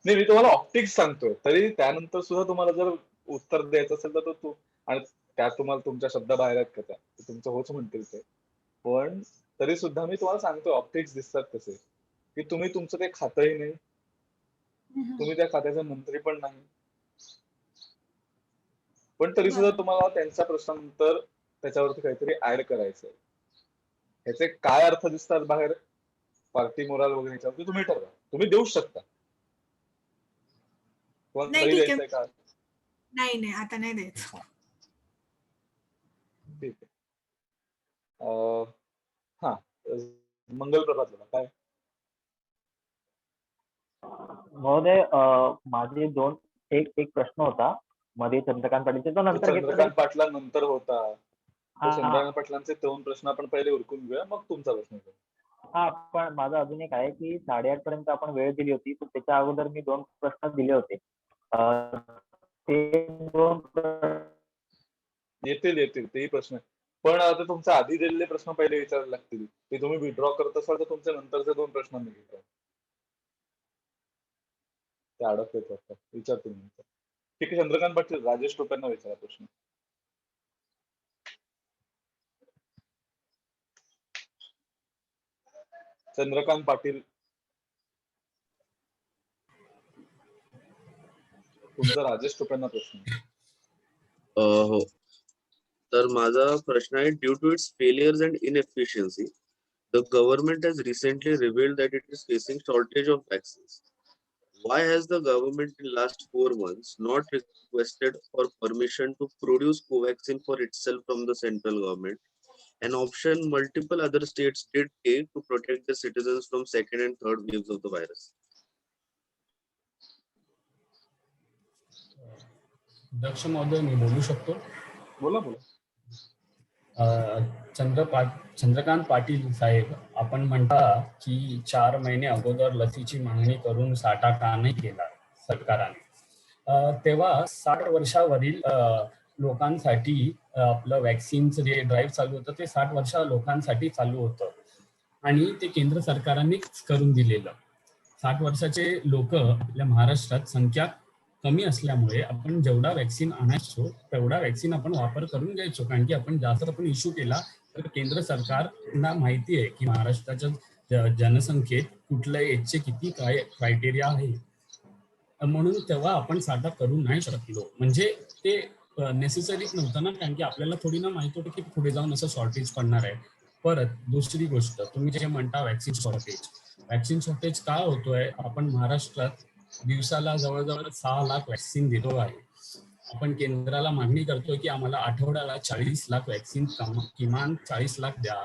नाही, मी तुम्हाला ऑप्टिक्स सांगतोय, तरी त्यानंतर सुद्धा तुम्हाला जर उत्तर द्यायचं असेल तर तू आणि त्यात तुम्हाला तुमच्या शब्दाबाहेर आहेत का त्या ते तुमचं होच म्हणतील ते. पण तरी सुद्धा मी तुम्हाला सांगतोय ऑप्टिक्स दिसतात कसे, की तुम्ही तुमचं ते खातंही नाही, तुम्ही त्या खात्याचे मंत्री पण नाही, पण तरी सुद्धा तुम्हाला त्यांच्या प्रश्नानंतर त्याच्यावरती काहीतरी ऍड करायचंय. ह्याचे काय अर्थ दिसतात बाहेर पार्टी मोराल वगैरे ह्याच्यावरती तुम्ही ठरवा. तुम्ही देऊच शकता. तुम्हाला नाही तरी ठीक द्यायचंय आहे. का? नाही आता नाही द्यायचं. ठीक आहे. हा, मंगल प्रभात बोला, काय? महोदय माझे एक प्रश्न होता मध्ये चंद्रकांत पाटीलचे तो नंतर घेतला चंद्रकांत पाटलांनंतर होता. हा चंद्रकांत पाटलांचे 2 प्रश्न आपण पहिले उरकून घेऊया, मग तुमचा प्रश्न घेऊ. हा पण माझा अजून एक आहे की 8:30 पर्यंत आपण वेळ दिली होती, तर त्याच्या अगोदर मी 2 प्रश्न दिले होते. ते 2 येतील तेही प्रश्न. पण आता तुमचे आधी दिलेले प्रश्न पहिले विचारायला लागतील. ते तुम्ही विड्रॉ करत असाल तर तुमचे नंतरचे 2 प्रश्न मी घेतो. ते अडकलेत वाटतं. विचारतो मी. ठीक आहे, चंद्रकांत पाटील, राजेश टोपेंना विचारा प्रश्न. चंद्रकांत पाटील, तुमचा राजेश टोपेंना प्रश्न. हो. तर माझा प्रश्न आहे, due to its failures and inefficiency, the government has recently revealed that it is facing shortage of vaccines. Why has the government in last 4 months not requested for permission to produce Covaxin for itself from the central government, an option multiple other states did take to protect their citizens from second and third waves of the virus? दक्ष महोदय, मी बोलू शकतो? बोला. चंद्रकांत पाटील साहेब, आपण म्हणता की 4 महिने अगोदर लसीची मागणी करून साठा का नाही केला सरकारने. तेव्हा 60 वर्षावरील लोकांसाठी आपलं वॅक्सिनचं जे ड्राईव्ह चालू होतं ते 60 वर्ष लोकांसाठी चालू होतं आणि ते केंद्र सरकारनेच करून दिलेलं. 60 वर्षाचे लोक आपल्या महाराष्ट्रात संख्या कमी असल्यामुळे आपण जेवढा वॅक्सिन आणायचो तेवढा वॅक्सिन आपण वापर करून घ्यायचो, कारण की आपण जास्त आपण इश्यू केला तर केंद्र सरकारला माहिती आहे की महाराष्ट्राच्या जनसंख्येत कुठल्या एजचे किती काय क्रायटेरिया आहे, म्हणून तेव्हा आपण साठा करू नाही शकलो. म्हणजे ते नेसेसरीच नव्हतं ना, कारण की आपल्याला थोडी ना माहिती होतं की पुढे जाऊन असं शॉर्टेज पडणार आहे. परत दुसरी गोष्ट, तुम्ही जे म्हणता वॅक्सिन शॉर्टेज का होतोय, आपण महाराष्ट्रात दिवसाला जवळजवळ 6 लाख वॅक्सिन देतो आहे. आपण केंद्राला मागणी करतोय की आम्हाला आठवड्याला 40 लाख वॅक्सिन, किमान 40 लाख द्या.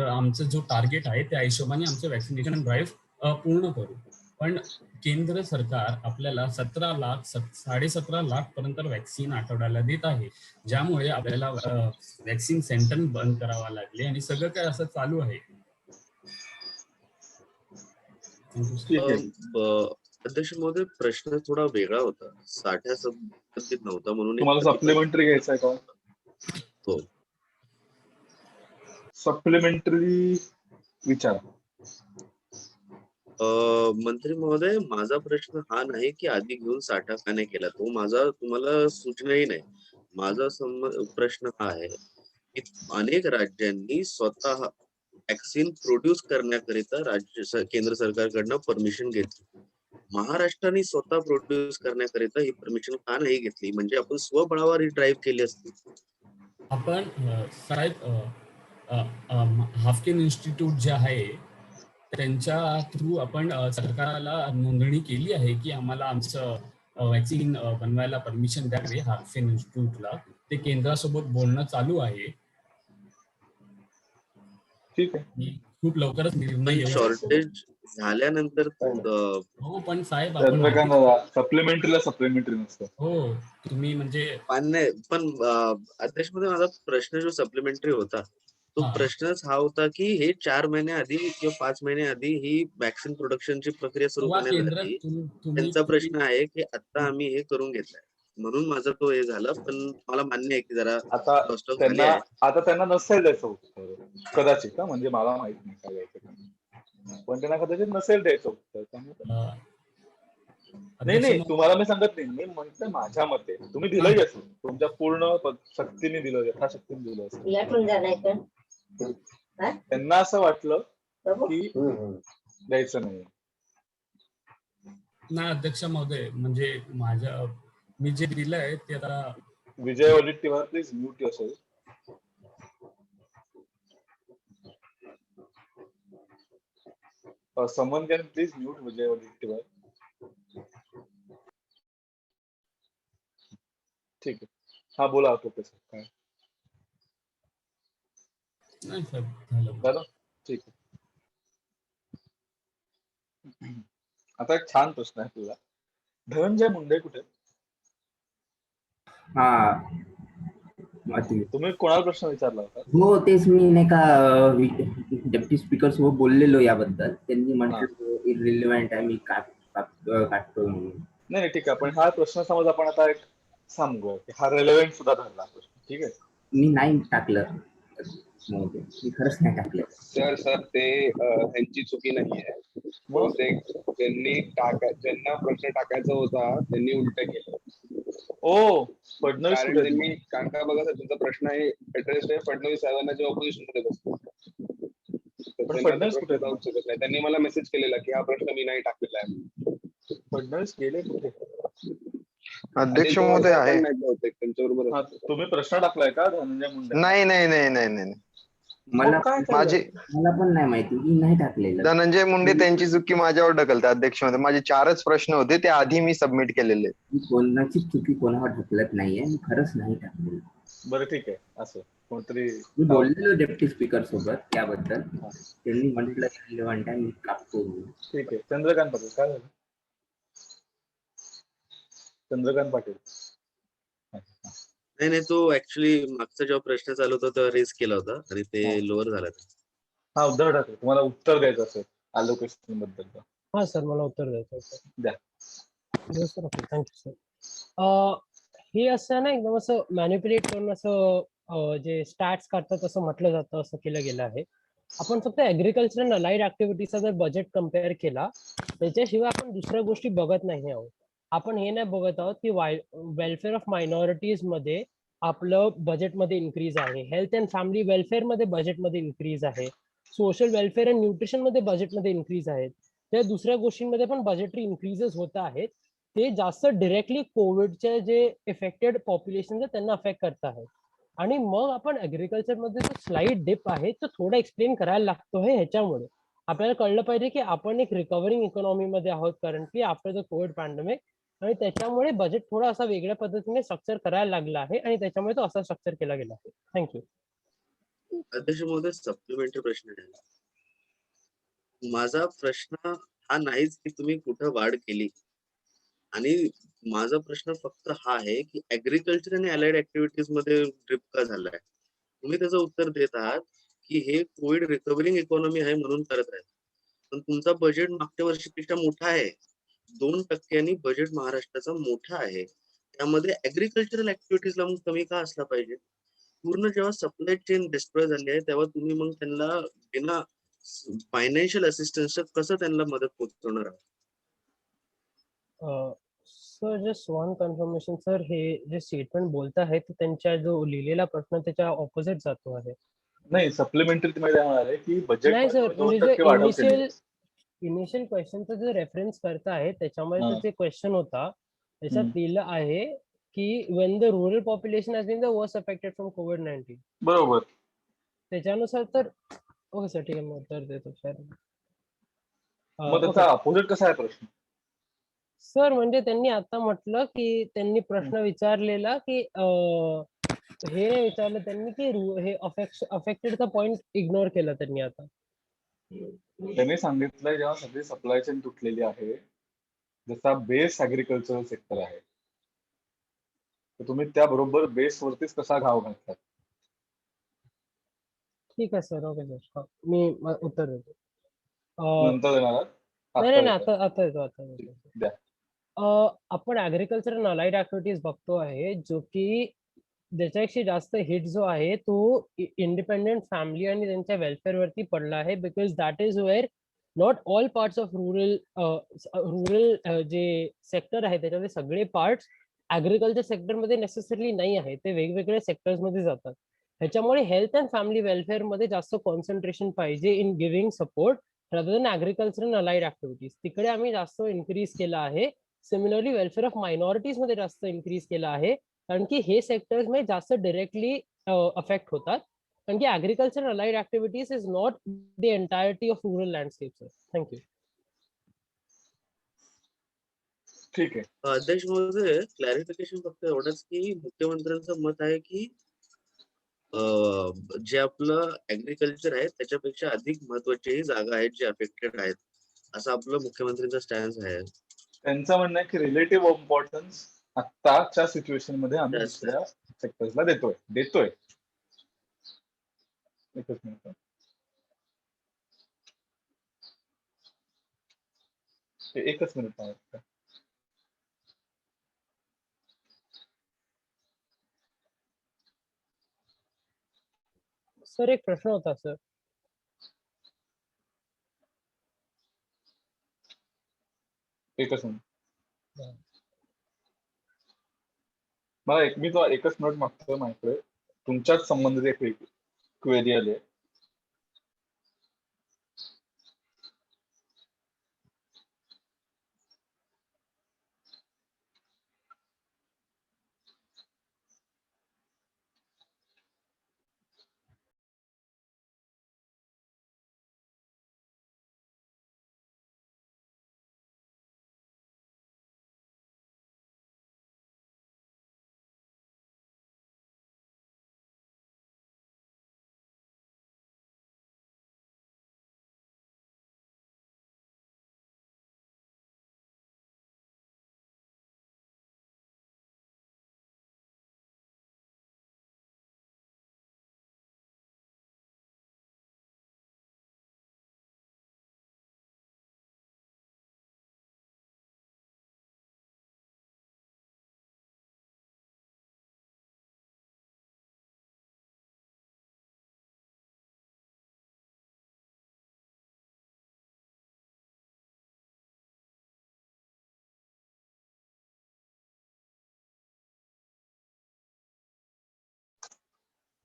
आमचं जो टार्गेट आहे त्या हिशोबाने आमचं वॅक्सिनेशन ड्राईव्ह पूर्ण करू. पण केंद्र सरकार आपल्याला 17 लाख 17.5 लाख पर्यंत वॅक्सिन आठवड्याला देत आहे, ज्यामुळे आपल्याला वॅक्सिन सेंटर बंद करावा लागले आणि सगळं काय असं चालू आहे. अध्यक्ष महोदय, प्रश्न थोडा वेगळा होता, साठ्या संबंधित नव्हता, म्हणून तुम्हाला सप्लिमेंटरी घ्यायचंय का? हो, सप्लिमेंटरी विचार. मंत्री महोदय, माझा प्रश्न हा नाही की आधी घेऊन साठा का नाही केला, तो माझा तुम्हाला सूचनाही नाही. माझा प्रश्न हा आहे की अनेक राज्यांनी स्वतः वॅक्सिन प्रोड्यूस करण्याकरिता केंद्र सरकारकडनं परमिशन घेतली. महाराष्ट्राने स्वतः प्रोड्यूस करण्याकरिता ही परमिशन का नाही घेतली? म्हणजे आपण स्वबळावर ही ड्राईव्ह केली असती. आपण साहेब हाफकिन इन्स्टिट्यूट जे आहे त्यांच्या थ्रू आपण सरकारला नोंदणी केली आहे की आम्हाला आमचं वॅक्सिन बनवायला परमिशन द्यावे हाफकिन इन्स्टिट्यूटला. ते केंद्रासोबत बोलणं चालू आहे. ठीक आहे, खूप लवकरच निर्णय शॉर्टेज झाल्यानंतर हो, पण साहेब सप्लिमेंटरी नसतं. हो, तुम्ही म्हणजे पण अध्यक्ष मध्ये माझा प्रश्न जो सप्लिमेंटरी होता तो हा. प्रश्नच हा होता की हे 4 महिने आधी किंवा 5 महिने आधी ही वॅक्सिन प्रोडक्शनची प्रक्रिया सुरू तेव्हा करण्यात केंद्रात आली. तुम्ही त्यांचा प्रश्न आहे की आता आम्ही हे करून घेतलंय म्हणून माझं तो हे झालं. पण मला मान्य आहे की जरा आता क्रॉसटॉक झाली त्यांना आहे. नसेल द्यायचं उत्तर कदाचित, म्हणजे मला माहित नाही काय द्यायचं त्यांना. पण त्यांना कदाचित नसेल द्यायचं उत्तर. त्यामुळे नाही अध्यक्ष नाही, तुम्हाला मी सांगत नाही, मी म्हणतोय माझ्या मते तुम्ही दिलंही असेल, तुमच्या पूर्ण शक्तीने दिलं, यथाशक्तीने दिलं असेल. त्यांना असं वाटलं की द्यायचं नाही. ना अध्यक्ष महोदय, म्हणजे मी जे दिलंय ते आता Vijay Wadettiwar please mute yourself. someone can please mute Vijay Wadettiwar. ठीक आहे, हा बोला प्रोफेसर. काय नाही सर झालं. झालं? ठीक आहे. आता एक छान प्रश्न आहे तुला. धनंजय मुंडे कुठे? तुम्ही कोणाला प्रश्न विचारला होता? हो, तेच मी नाही का डेप्टी स्पीकर सोबत बोललेलो याबद्दल. त्यांनी म्हटलं इररिलेव्हंट आहे, मी काटतो म्हणून. नाही ठीक आहे, पण हा प्रश्न समज आपण आता एक सांगूया की हा रेलेव्हंट सुद्धा ठरला प्रश्न. ठीक आहे, मी नाही टाकलं, मी खरंच नाही टाकलं. सर ते त्यांची चुकी नाहीये. ज्यांना प्रश्न टाकायचा होता त्यांनी उलट केलं. फडणवीस कारण का बघा सर, तुमचा प्रश्न आहे ऍड्रेस आहे फडणवीस साहेबांना जे ऑपोजिशन मध्ये बसतो. जाऊ शकत नाही. त्यांनी मला मेसेज केलेला की हा प्रश्न मी नाही टाकलेला आहे. फडणवीस गेले कुठे? अध्यक्ष महोदय आहे. त्यांच्याबरोबर तुम्ही प्रश्न टाकलाय का धनंजय मुंडे? नाही. मला पण नाही माहिती, मी नाही टाकलेलं. धनंजय मुंडे त्यांची चुकी माझ्यावर ढकलते अध्यक्ष महोदय. माझे 4च प्रश्न होते, ते आधी मी सबमिट केलेले. कोणाची चुकी कोणावर ढकलत नाहीये, मी खरंच नाही टाकलेलं. बरं ठीक आहे, असं कोणतरी मी बोललेलो डेप्टी स्पीकर सोबत त्याबद्दल. त्यांनी म्हटलं रिलेव्हंट आहे, मी कापतो. ठीक आहे. चंद्रकांत पाटील काय झालं? चंद्रकांत पाटील नाही, तो ऍक्च्युली मागचा जेव्हा प्रश्न चालू होता तेव्हा रेस केला होता आणि ते लोअर झाला. हा, उद्धव ठाकरे, तुम्हाला उत्तर द्यायचं असेल अलोकेशन बद्दल. हा सर, मला उत्तर द्यायचं होतं. द्या. Thank you sir. हे असं ना एकदम असं मॅनिप्युलेट करून असं जे स्टॅट्स काढतात असं म्हटलं जातं, असं केलं गेलं आहे. आपण फक्त ऍग्रिकल्चर अँड अलाइड ऍक्टिव्हिटीचा जर बजेट कम्पेअर केला, त्याच्याशिवाय आपण दुसऱ्या गोष्टी बघत नाही आहोत. आपण हे नाही बघत आहोत की वेलफेअर ऑफ मायनॉरिटीज मध्ये आपलं बजेटमध्ये इन्क्रीज आहे, हेल्थ अँड फॅमिली वेलफेअर मध्ये बजेटमध्ये इन्क्रीज आहे, सोशल वेलफेअर अँड न्यूट्रिशन मध्ये बजेटमध्ये इन्क्रीज आहेत. त्या दुसऱ्या गोष्टींमध्ये पण बजेटरी इन्क्रीजेस होत आहेत. ते जास्त डिरेक्टली कोविडचे जे इफेक्टेड पॉप्युलेशन त्यांना अफेक्ट करत आहेत. आणि मग आपण ऍग्रिकल्चर मध्ये जो स्लाइड डिप आहे तो थोडा एक्सप्लेन करायला लागतो आहे. ह्याच्यामुळे आपल्याला कळलं पाहिजे की आपण एक रिकव्हरिंग इकॉनॉमी मध्ये आहोत currently after the Covid pandemic. आणि त्याच्यामुळे बजेट थोडा असा वेगळ्या पद्धतीने स्ट्रक्चर करायला लागला आहे आणि त्याच्यामुळे तो असा स्ट्रक्चर केला गेला आहे. थँक्यू. अध्यक्ष महोदय, सप्लिमेंटरी प्रश्न आहे. माझा प्रश्न हा नाहीच की तुम्ही कुठं वाढ केली, आणि माझा प्रश्न फक्त हा आहे की ऍग्रिकल्चर आणि अलाइड ऍक्टिव्हिटीज मध्ये ड्रिप का झालाय. तुम्ही त्याचं उत्तर देत आहात की हे कोविड रिकव्हरिंग इकॉनॉमी आहे म्हणून करत आहेत, पण तुमचा बजेट मागच्या वर्षीपेक्षा मोठा आहे. 2% बजेट महाराष्ट्राचा मोठा आहे. त्यामध्ये ऍग्रिकल्चरल ऍक्टिव्हिटीजला मग कमी का असला पाहिजे? पूर्ण जेव्हा सप्लाय चेन डिस्ट्रॉय झाली आहे तेव्हा तुम्ही मग त्यांना बिना फायनान्शियल असिस्टन्सचं कसं त्यांना मदत पोहोचवणार आहात? Sir, just one confirmation sir, हे जे स्टेटमेंट बोलत आहे ते त्यांच्या जो लिहिलेला प्रश्न त्याच्या ऑपोजिट जातो आहे. नाही, सप्लिमेंटरी मध्ये आहे की बजेट नाही सर, तुम्ही जे वाढवते. इनिशियल क्वेश्चनचा जो रेफरन्स करता आहे त्याच्यामध्ये जे क्वेश्चन होता त्याच्यात लिहिलं आहे की when the rural population has been the worst affected from COVID-19. बरोबर. त्याच्यानुसार तर ओके सर, ठीक आहे, मी उत्तर देतो सर. मग त्याचा अपोजिट कसा आहे प्रश्न? सर, म्हणजे त्यांनी आता म्हटलं की त्यांनी प्रश्न विचारलेला की हे नाही विचारलं त्यांनी की हे अफेक्टेडचा पॉइंट इग्नोर केला त्यांनी. आता त्यांनी सांगितलं जेव्हा सगळी सप्लाय चेन तुटलेली आहे, जसा बेस ऍग्रिकल्चरल सेक्टर आहे, तर तुम्ही त्याबरोबर बेस वरतीच कसा घाव घालतात. ठीक आहे सर. Okay sir. मी उत्तर देतो. अ, नंतर देणार आहात? नाही आत्ता नाही देताय? आता येतो आता येतो. द्या. आपण ऍग्रिकल्चर अलाइड ऍक्टिव्हिटीज बघतो आहे, जो की ज्याच्यापेक्षा जास्त हिट जो आहे तो इंडिपेंडेंट फॅमिली आणि त्यांच्या वेलफेअर वरती पडला आहे. Because that is where not all parts of rural जे सेक्टर आहे त्याच्यामध्ये सगळे पार्ट्स ऍग्रिकल्चर सेक्टरमध्ये नेसेसरली नाही आहे, ते वेगवेगळ्या सेक्टर्स मध्ये जातात. ह्याच्यामुळे हेल्थ अँड फॅमिली वेलफेअर मध्ये जास्त कॉन्सन्ट्रेशन पाहिजे in giving support rather than agriculture and allied activities. तिकडे आम्ही जास्त इन्क्रीज केला आहे. सिमिलरली वेलफेअर ऑफ मायनॉरिटीज मध्ये जास्त इन्क्रीज केला आहे, कारण की हे सेक्टर्स मध्ये जास्त डिरेक्टली अफेक्ट होतात. कारण की agriculture allied activities is not the entirety of rural landscape. Sir thank you. ठीक आहे. अध्यक्ष महोदय, क्लॅरिफिकेशन फक्त एवढंच की मुख्यमंत्र्यांचं मत आहे की जे आपलं ऍग्रिकल्चर आहे त्याच्यापेक्षा अधिक महत्वाच्याही जागा आहेत जे अफेक्टेड आहेत, असं आपलं मुख्यमंत्र्यांचा स्टॅन्स आहे. त्यांचं म्हणणं आहे की रिलेटिव्ह इम्पॉर्टन्स आत्ताच्या सिच्युएशन मध्ये आम्ही दुसऱ्या सेक्टर्सला देतोय. एकच मिनिट. एकच मिनिट आहे. सर एक प्रश्न होता सर. एकच मिनिट. मला मी तो एकच नोट मागतोय माझ्याकडे. तुमच्याच संबंधित एक क्वेरी आली आहे.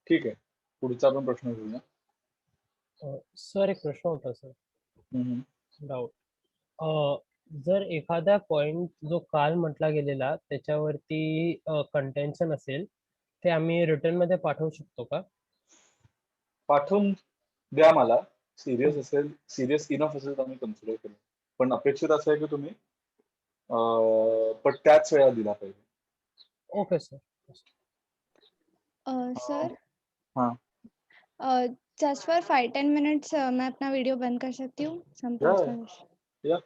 ठीक आहे. पुढचा आपण प्रश्न घेऊया. सर एक प्रश्न होता सर. डाऊट. जर एखादा पॉइंट जो काल म्हटला गेलेला त्याच्यावरती कंटेन्शन असेल, ते आम्ही रिटर्न मध्ये पाठवू शकतो का? पाठवून द्या मला. सिरियस इनफ असेल तर आम्ही कन्सिडर करू. पण अपेक्षित असं आहे की तुम्ही पण त्याच वेळा दिला पाहिजे. Okay sir. सर हाँ जस्ट फॉर 5-10 मिनट्स मैं अपना वीडियो बंद कर सकती हूँ? Some personal issue. या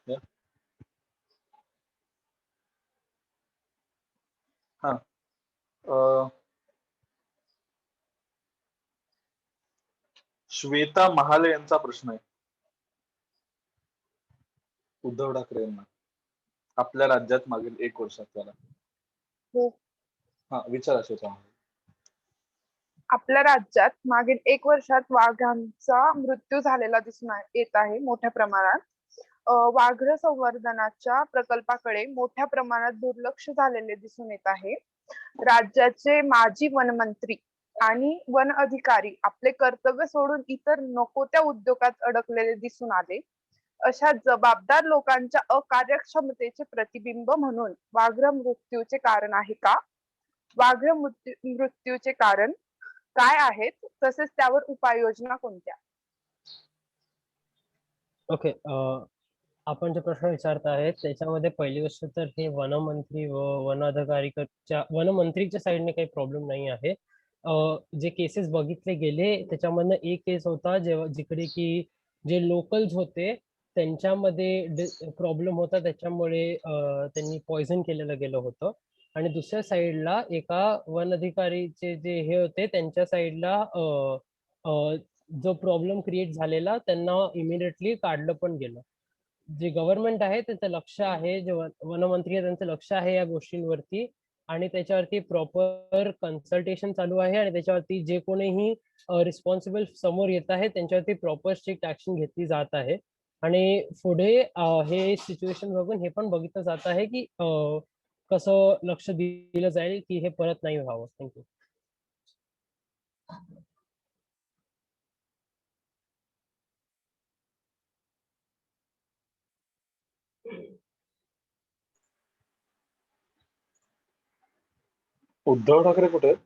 हाँ. श्वेता महाले यांचा प्रश्न आहे उद्धव ठाकरे यांना. आपल्या राज्यात मागील 1 वर्षात त्याला. हा विचारा श्वेता. आपल्या राज्यात मागील 1 वर्षात वाघांचा मृत्यू झालेला दिसून येत आहे मोठ्या प्रमाणात. वाघ संवर्धनाच्या प्रकल्पाकडे मोठ्या प्रमाणात दुर्लक्ष झालेले दिसून येत आहे. राज्याचे माजी वनमंत्री आणि वन अधिकारी आपले कर्तव्य सोडून इतर नको त्या उद्योगात अडकलेले दिसून आले. अशा जबाबदार लोकांच्या अकार्यक्षमतेचे प्रतिबिंब म्हणून वाघ मृत्यूचे कारण आहे का? वाघ मृत्यूचे कारण काय आहेत, तसेच त्यावर उपाययोजना कोणत्या? ओके. आपण जे प्रश्न विचारत आहेत त्याच्यामध्ये पहिली गोष्ट तर हे वनमंत्री व वन अधिकारीच्या वनमंत्रीच्या साईडने काही प्रॉब्लेम नाही आहे. जे केसेस बघितले गेले त्याच्यामधनं एक केस होता जिकडे की जे लोकल्स होते त्यांच्यामध्ये प्रॉब्लेम होता, त्याच्यामुळे त्यांनी पॉइझन केलेलं गेलं होतं. आणि दुसऱ्या साईडला एका वन अधिकारीचे जे हे होते त्यांच्या साईडला जो प्रॉब्लेम क्रिएट झालेला त्यांना इमिडिएटली काढलं पण गेलं. जे गव्हर्नमेंट आहे त्यांचं लक्ष आहे, जे वनमंत्री आहे त्यांचं लक्ष आहे या गोष्टींवरती आणि त्याच्यावरती प्रॉपर कन्सल्टेशन चालू आहे आणि त्याच्यावरती जे कोणीही रिस्पॉन्सिबल समोर येत आहे त्यांच्यावरती प्रॉपर स्ट्रिक्ट ऍक्शन घेतली जात आहे. आणि पुढे हे सिच्युएशन बघून हे पण बघितलं जात आहे की कसं लक्ष दिलं जाईल की हे परत नाही व्हावं. थँक्यू. उद्धव ठाकरे कुठे आहेत?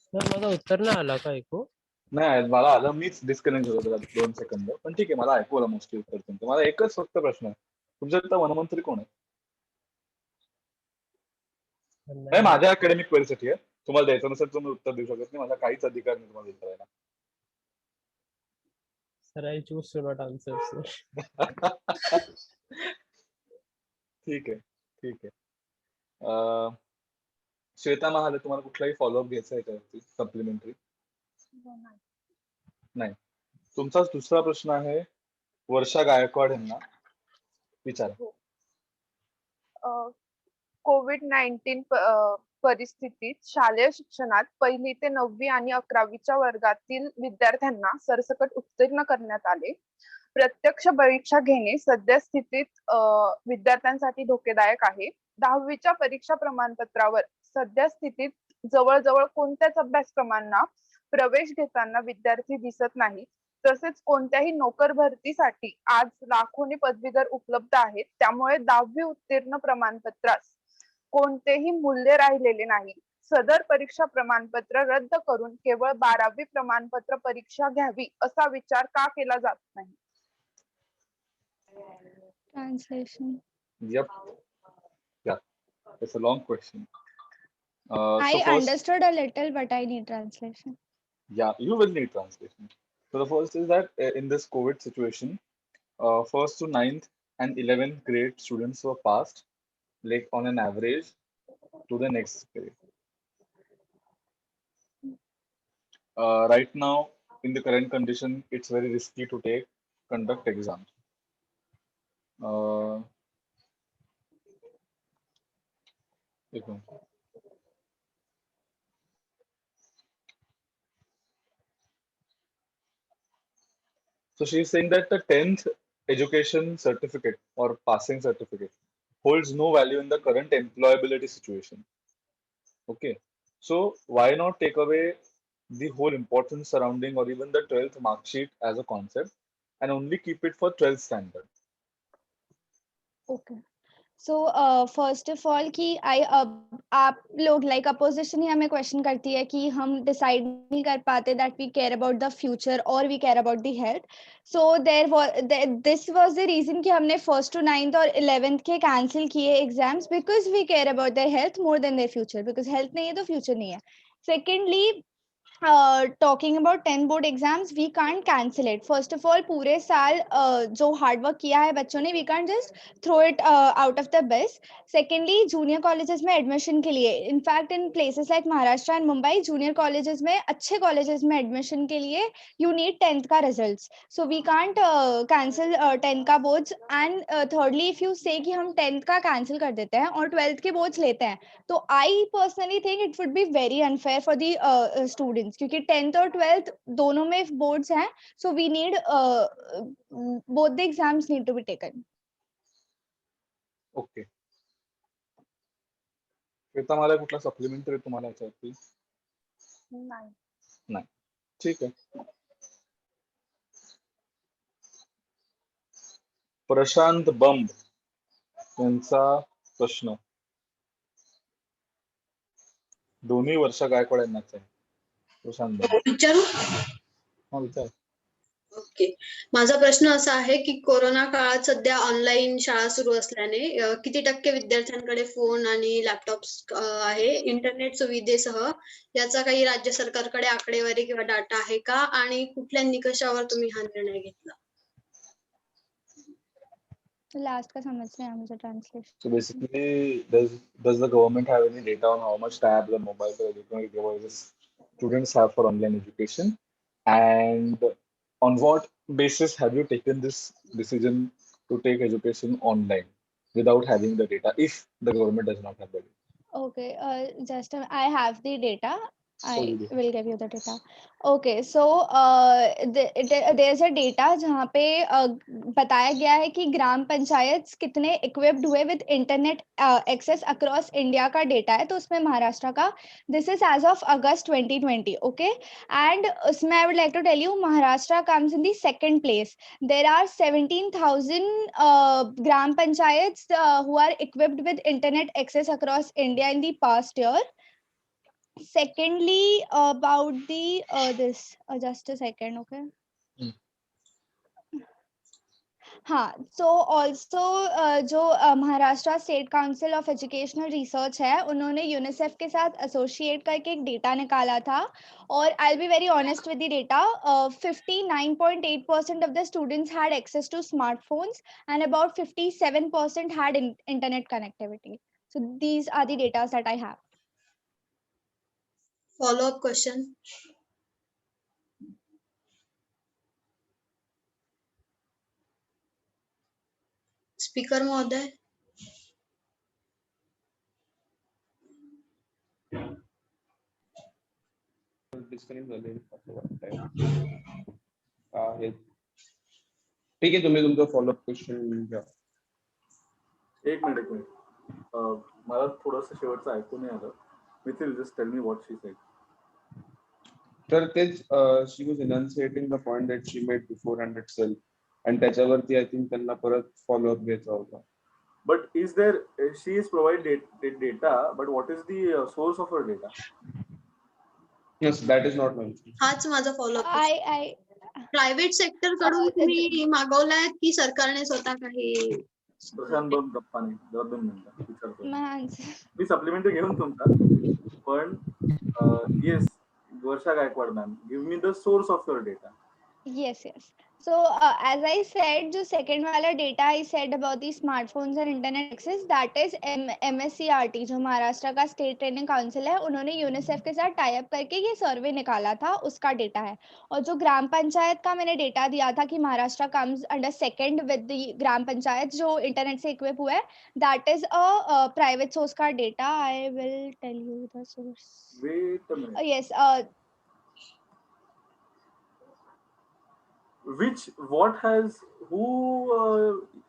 सर माझं उत्तर नाही आला का ऐकू? नाही मला आलं, मीच डिस्कनेक्ट झालो त्याला 2 सेकंद. पण ठीक आहे, मला ऐकू आलं मोस्टली उत्तर तुमचं. मला एकच फक्त प्रश्न आहे, तुमच्या इथं वनमंत्री कोण आहे? नाही, माझ्या अकॅडमिक क्वेरीसाठी आहे. तुम्हाला द्यायचं नसेल तुम्ही उत्तर देऊ शकत नाही, माझा काहीच अधिकार नाही तुम्हाला विचारायला. Sir I choose to not answer sir. ठीक आहे, ठीक आहे. श्वेता महाले, तुम्हाला कुठलाही फॉलोअप घ्यायचा आहे त्यावरती सप्लिमेंटरी? नाही. तुमचा दुसरा प्रश्न आहे वर्षा गायकवाड यांना विचारा. कोविड-19 परिस्थितीत शालेय शिक्षणात 1ली ते 9वी आणि 11वीच्या वर्गातील विद्यार्थ्यांना सरसकट उत्तीर्ण करण्यात आले. प्रत्यक्ष परीक्षा घेणे सद्यस्थितीत विद्यार्थ्यांसाठी धोकेदायक आहे. 10वीच्या परीक्षा प्रमाणपत्रावर सद्यस्थितीत जवळजवळ कोणत्याच अभ्यासक्रमांना प्रवेश घेताना विद्यार्थी दिसत नाही. तसेच कोणत्याही नोकर भरतीसाठी आज लाखोनी पदवीधर उपलब्ध आहेत. त्यामुळे 10वी उत्तीर्ण प्रमाणपत्रास कोणतेही मूल्य राहिलेले नाही. सदर परीक्षा प्रमाणपत्र रद्द करून केवळ 12वी प्रमाणपत्र परीक्षा घ्यावी असा विचार का केला जात नाही? Translation. Yep. Yeah. It's a long question. I So first, understood a little, but I need translation. yeah, you will need translation. So the first is that in this COVID situation, 1st to 9th and 11th grade students were passed, like on an average, to the next grade. Right now, in the current condition, it's very risky to conduct exams. एक minute. So she is saying that the 10th education certificate or passing certificate holds no value in the current employability situation. Okay. So why not take away the whole importance surrounding or even the 12th mark sheet as a concept and only keep it for 12th standard? Okay. So first of all कि आप लोग like opposition ही हमें question करती है कि हम decide नहीं कर पाते that we care about the future or we care about the health. So this was the reason कि हमने 1st to 9th और 11th के कैंसिल किए exams because we care about their health more than their future, because health नहीं है तो future नहीं है. Secondly, talking about 10 board exams, we can't cancel it. First of all, पूरे साल जो हार्ड वर्क किया है बच्चों ने, we can't just throw it out of the bus. Secondly, junior colleges में admission के लिए, in fact in places like Maharashtra and Mumbai, junior colleges में, अच्छे colleges में admission के लिए you need 10th का results. So we can't cancel 10th का boards. And thirdly, if you say कि हम 10th का cancel कर देते हैं और 12th के boards लेते हैं, तो I personally think it would be very unfair for the students, क्योंकि 10th और 12th दोनों में boards हैं, so we need both the exams need to be taken. Okay. Shweta मला कुठला सप्लिमेंटरी तुम्हाला याच्यावरती? नाही. ठीक आहे. प्रशांत बंब यांचा प्रश्न दोन्ही वर्षा गायकवाड यांनाच आहे. प्रशांत बंब विचारू? हा विचार. ओके. माझा प्रश्न असा आहे की कोरोना काळात सध्या ऑनलाईन शाळा सुरू असल्याने किती टक्के विद्यार्थ्यांकडे फोन आणि लॅपटॉप्स आहे इंटरनेट सुविधेसह, याचा काही राज्य सरकारकडे आकडेवारी किंवा डाटा आहे का, आणि कुठल्या निकषावर तुम्ही हा निर्णय घेतला? लास्ट का समझ रहे हैं मुझे translation. So basically, does the government have any data on how much tabs or mobile or electronic devices students have for online education? And on what basis have you taken this decision to take education online without having the data, if the government does not have the data? Okay, I have the data. Oh, you I do. will give you the data. Okay, so there's a data जहाँ पे बताया गया है कि ग्राम पंचायत कितने equipped हुए with internet access across India का data है, तो उसमें महाराष्ट्र का this is as of August 2020, okay? And उसमें I would like to tell you Maharashtra comes in the second place. There are 17,000 gram panchayats who are equipped with internet access across India in the past year. Secondly, about the this just a second, okay? हाँ, so also जो Maharashtra state council of educational research है, उन्होंने UNICEF के साथ associate करके एक data निकाला था, और आई बी वेरी ऑनेस्ट विद the data, 59.8% of the students had access to smartphones and about 57% had internet connectivity. So these are the data that I have. Follow-up question. Speaker महोदय. Disconnect झाले असं वाटतंय. ठीक आहे, तुम्ही तुमचं फॉलोअप क्वेश्चन घ्या. एक मिनिट. मला थोडंसं शेवटचं ऐकू नाही आलं. Mithil, just tell me what she said. तर तेच she was enunciating the point that she made beforehand itself, आणि त्याच्यावरती आय थिंक त्यांना परत फॉलोअप घ्यायचा होता. But is there, she is provided data, but what is the source of her data? Yes, that is not mentioned. हाच माझा follow up. Private sector कडून तुम्ही मागवलाय की सरकारने स्वतः काही? प्रशांत गप्पाने जरा 2 मिनिटं विचारतो. मी सप्लिमेंटरी घेऊन तुमचा, पण yes, Varsha Gaikwad ma'am, give me the source of your data. Yes. So as I said, जो second वाला data I said about the smartphones and internet access, that is MSCRT, जो महाराष्ट्र का स्टेट ट्रेनिंग काउंसिल है, उन्होंने UNICEF के साथ tie up करके ये सर्वे निकाला था, उसका डेटा है. और जो ग्राम पंचायत का मैंने डेटा दिया था कि Maharashtra comes under second with the gram panchayat जो इंटरनेट से इक्विप हुआ है, that is a private source का data. I will tell you the source. Wait a minute. Yes.